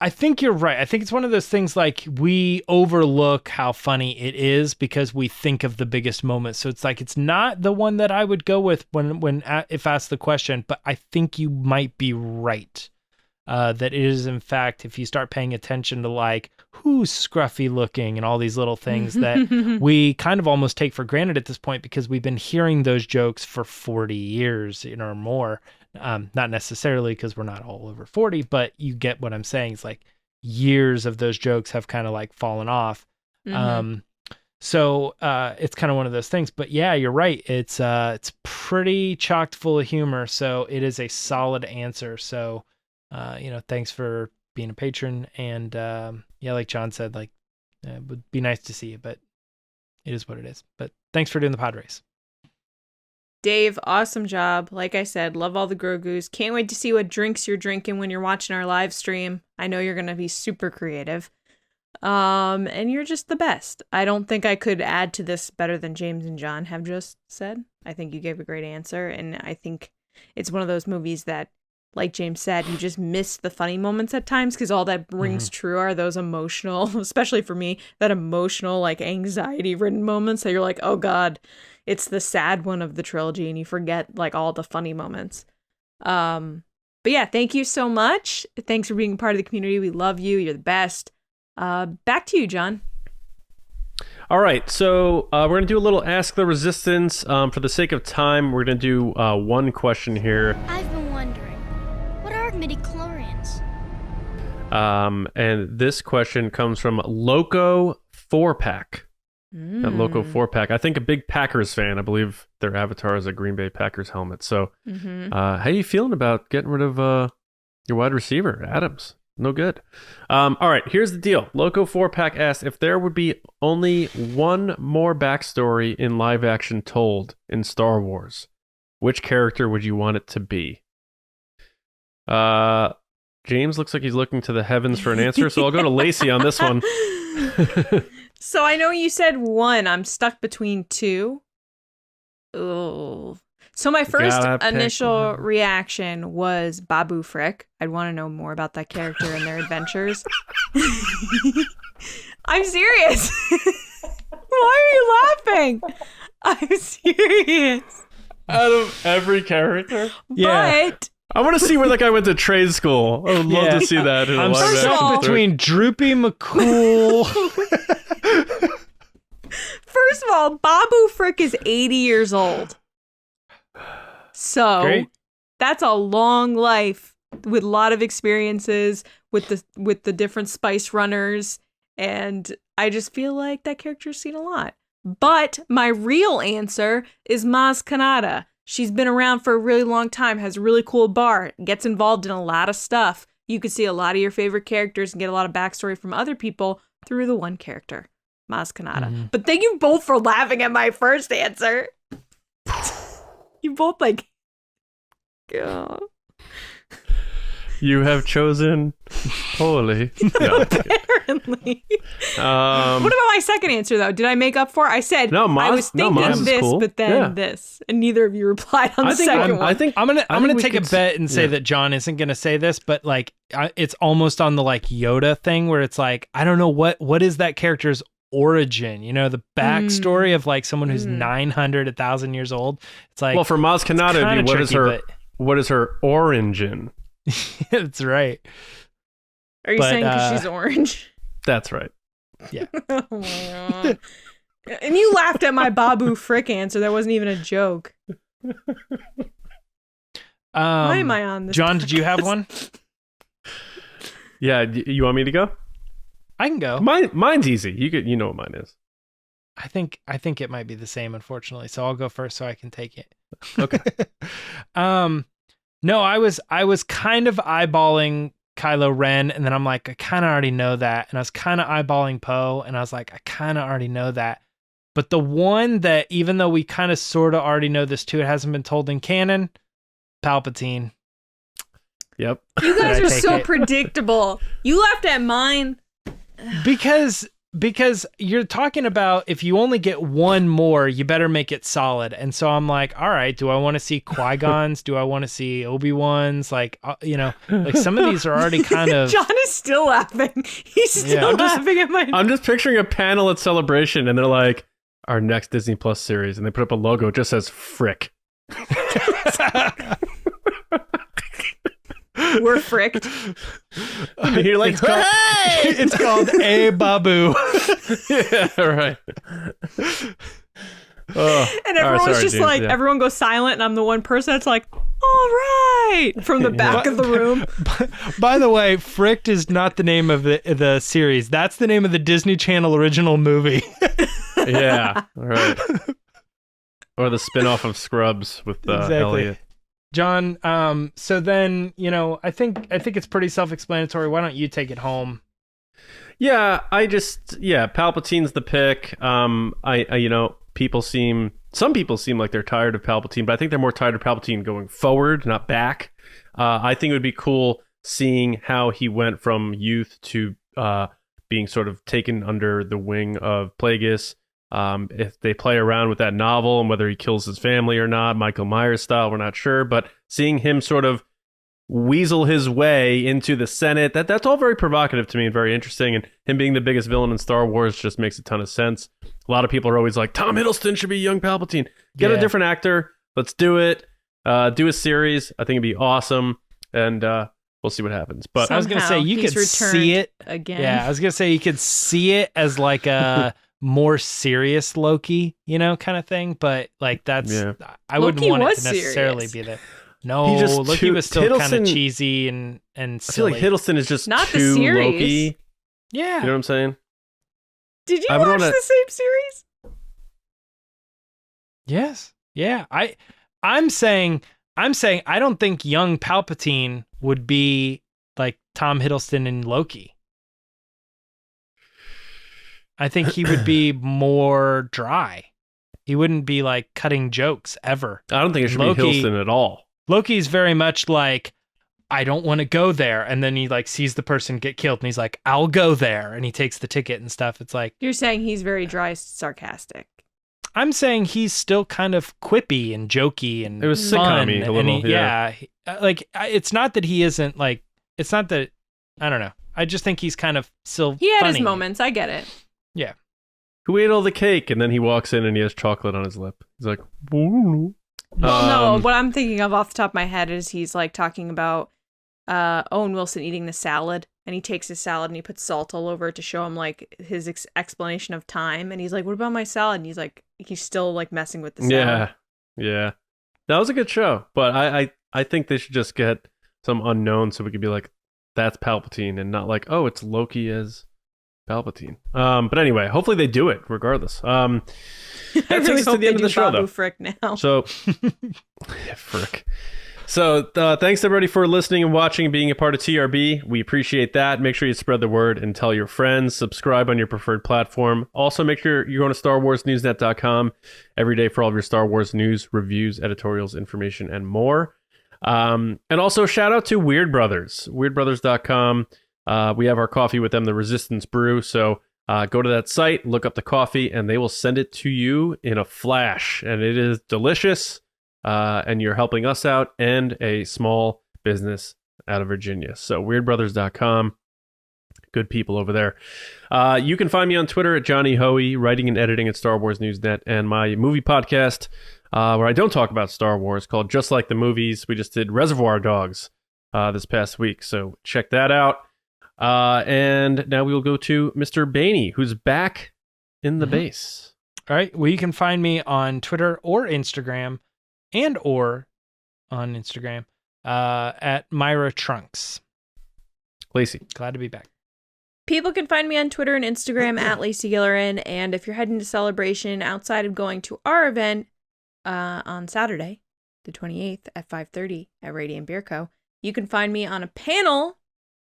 think you're right. I think it's one of those things like we overlook how funny it is because we think of the biggest moments. So it's like it's not the one that I would go with if asked the question, but I think you might be right. That it is, in fact, if you start paying attention to like who's scruffy looking and all these little things that we kind of almost take for granted at this point because we've been hearing those jokes for 40 years or more. Not necessarily because we're not all over 40, but you get what I'm saying. It's like years of those jokes have kind of like fallen off. So it's kind of one of those things, but yeah, you're right. It's pretty chocked full of humor. So it is a solid answer. So, thanks for being a patron. And yeah, like John said, like it would be nice to see you, but it is what it is. But thanks for doing the pod race. Dave, awesome job. Like I said, love all the Grogus. Can't wait to see what drinks you're drinking when you're watching our live stream. I know you're going to be super creative. And you're just the best. I don't think I could add to this better than James and John have just said. I think you gave a great answer. And I think it's one of those movies that like James said, you just miss the funny moments at times because all that rings true are those emotional, especially for me, that emotional, like anxiety-ridden moments that you're like, oh God, it's the sad one of the trilogy, and you forget like all the funny moments. But yeah, thank you so much. Thanks for being a part of the community. We love you. You're the best. Back to you, John. All right, so we're going to do a little Ask the Resistance. For the sake of time, we're going to do one question here. I've been wondering, what are midichlorians? And this question comes from Loco 4-Pack. That Loco 4-Pack. I think a big Packers fan. I believe their avatar is a Green Bay Packers helmet. So how are you feeling about getting rid of your wide receiver, Adams? No good. All right, here's the deal. Loco 4-Pack asked if there would be only one more backstory in live action told in Star Wars, which character would you want it to be? James looks like he's looking to the heavens for an answer, so I'll go to Lacey on this one. So I know you said one. I'm stuck between two. Oh. So my first initial reaction was Babu Frick. I'd want to know more about that character and their adventures. I'm serious. Why are you laughing? I'm serious. Out of every character? Yeah. But I want to see where that guy went to trade school. I would love to see that. In I'm a live stuck action between Droopy McCool. first of all, Babu Frick is 80 years old. So Great. That's a long life with a lot of experiences with the different spice runners, and I just feel like that character's seen a lot. But my real answer is Maz Kanata. She's been around for a really long time, has a really cool bar, gets involved in a lot of stuff. You could see a lot of your favorite characters and get a lot of backstory from other people through the one character, Maz Kanata. But thank you both for laughing at my first answer. You both like, God. You have chosen poorly. No. Apparently. What about my second answer, though? Did I make up for it? I said I was thinking this, cool. but then this, and neither of you replied on the second one. I think I'm gonna we take a could bet and say that John isn't gonna say this, but like it's almost on the like Yoda thing where it's like I don't know what is that character's origin, you know, the backstory of like someone who's 900, 1,000 years old. It's like, well, for Maz Kanata, it'd be what is her origin? That's right. Are you saying because she's orange? That's right. Yeah. Oh my God. And you laughed at my Babu Frick answer. That wasn't even a joke. Why am I on this? John, podcast? did you have one? Yeah, you want me to go? I can go. Mine's easy. You know what mine is. I think it might be the same, unfortunately. So I'll go first so I can take it. Okay. No, I was kind of eyeballing Kylo Ren, and then I'm like, I kind of already know that. And I was kind of eyeballing Poe, and I was like, I kind of already know that. But the one that, even though we kind of sort of already know this too, it hasn't been told in canon, Palpatine. Yep. You guys are so predictable. You laughed at mine. Because you're talking about if you only get one more, you better make it solid. And so I'm like, all right, do I want to see Qui-Gon's? Do I want to see Obi-Wan's? Like, like some of these are already kind of... John is still laughing. He's still laughing at my... I'm just picturing a panel at Celebration, and they're like, our next Disney Plus series, and they put up a logo, it just says Frick. We're fricked. You're like, it's called A Babu. Yeah, right. And everyone's just James, everyone goes silent, and I'm the one person that's like, all right, from the back of the room. By the way, Fricked is not the name of the series. That's the name of the Disney Channel original movie. Yeah, right. Or the spinoff of Scrubs with Elliot. John, so then, I think it's pretty self-explanatory. Why don't you take it home? Yeah, Palpatine's the pick. Some people seem like they're tired of Palpatine, but I think they're more tired of Palpatine going forward, not back. I think it would be cool seeing how he went from youth to being sort of taken under the wing of Plagueis. If they play around with that novel and whether he kills his family or not, Michael Myers style, we're not sure. But seeing him sort of weasel his way into the Senate. That's all very provocative to me and very interesting. And him being the biggest villain in Star Wars just makes a ton of sense. A lot of people are always like, Tom Hiddleston should be young Palpatine. Get a different actor. Let's do it. Do a series. I think it'd be awesome. And we'll see what happens. But I was going to say, you could see it again. Yeah, I was going to say, you could see it as like a more serious Loki, kind of thing. But like, I wouldn't Loki want it was to necessarily serious. be there. No, Loki was still kind of cheesy and I feel silly. like Hiddleston is just Not the too series. Loki. Yeah. You know what I'm saying? Did you I would watch wanna- the same series? Yes. Yeah. I'm saying I don't think young Palpatine would be like Tom Hiddleston in Loki. I think he would be more dry. He wouldn't be like cutting jokes ever. I don't think it should Loki- be Hiddleston at all. Loki's very much like, I don't want to go there. And then he like sees the person get killed and he's like, I'll go there. And he takes the ticket and stuff. It's like, You're saying he's very dry, sarcastic. I'm saying he's still kind of quippy and jokey and It was fun. sitcom-y a and little, it's not that he isn't like, it's not that, I don't know. I just think he's kind of still He had funny. his moments. I get it. Yeah. Who ate all the cake? And then he walks in and he has chocolate on his lip. He's like, "Ooh." Well, no, what I'm thinking of off the top of my head is he's like talking about Owen Wilson eating the salad, and he takes his salad and he puts salt all over it to show him like his explanation of time, and he's like, what about my salad? And he's like, he's still like messing with the salad. Yeah. That was a good show, but I think they should just get some unknown so we could be like, that's Palpatine, and not like, oh, it's Loki as Palpatine. But anyway, hopefully they do it regardless. I That really takes us to hope the they end of do the show, Babu though. Frick now. So, frick. So, thanks everybody for listening and watching and being a part of TRB. We appreciate that. Make sure you spread the word and tell your friends. Subscribe on your preferred platform. Also, make sure you're going to StarWarsNewsNet.com every day for all of your Star Wars news, reviews, editorials, information, and more. And also, shout out to Weird Brothers, WeirdBrothers.com. We have our coffee with them, the Resistance Brew. So go to that site, look up the coffee, and they will send it to you in a flash. And it is delicious. And you're helping us out and a small business out of Virginia. So weirdbrothers.com. Good people over there. You can find me on Twitter at Johnny Hoey, writing and editing at Star Wars Newsnet, and my movie podcast where I don't talk about Star Wars called Just Like the Movies. We just did Reservoir Dogs this past week. So check that out. And now we will go to Mr. Bainey, who's back in the base. All right. Well, you can find me on Twitter or Instagram or on Instagram at Myra Trunks. Lacey. Glad to be back. People can find me on Twitter and Instagram at Lacey Gillerin. And if you're heading to Celebration outside of going to our event on Saturday, the 28th at 5:30 at Radiant Beer Co., you can find me on a panel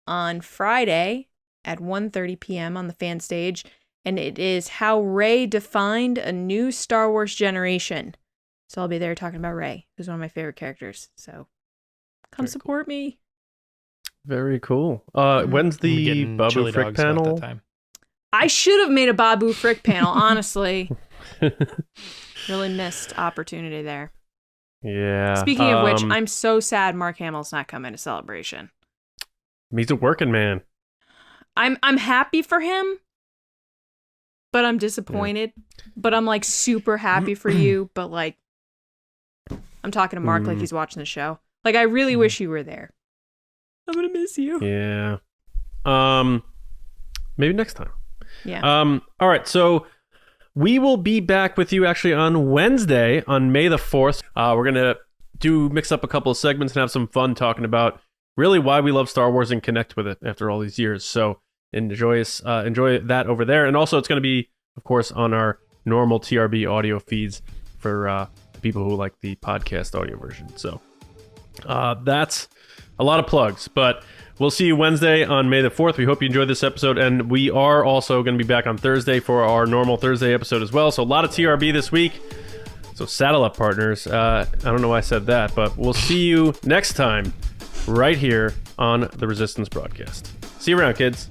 on Friday at 1:30 p.m. on the fan stage. And it is how Rey defined a new Star Wars generation. So I'll be there talking about Rey, who's one of my favorite characters. So come Very support me. Very cool. When's I'm the getting Babu chili Frick dogs about panel? that time. I should have made a Babu Frick panel, honestly. Really missed opportunity there. Yeah. Speaking of which, I'm so sad Mark Hamill's not coming to Celebration. He's a working man. I'm happy for him, but I'm disappointed. But I'm like super happy for you. But like, I'm talking to Mark like he's watching the show. Like, I really wish you were there. I'm gonna miss you. Yeah. Maybe next time. Yeah. All right. So we will be back with you actually on Wednesday, on May the 4th. We're gonna mix up a couple of segments and have some fun talking about really why we love Star Wars and connect with it after all these years. So enjoy that over there. And also, it's going to be, of course, on our normal TRB audio feeds for people who like the podcast audio version. So that's a lot of plugs, but we'll see you Wednesday on May the 4th. We hope you enjoyed this episode, and we are also going to be back on Thursday for our normal Thursday episode as well. So a lot of TRB this week. So saddle up, partners. I don't know why I said that, but we'll see you next time right here on the Resistance broadcast. See you around, kids.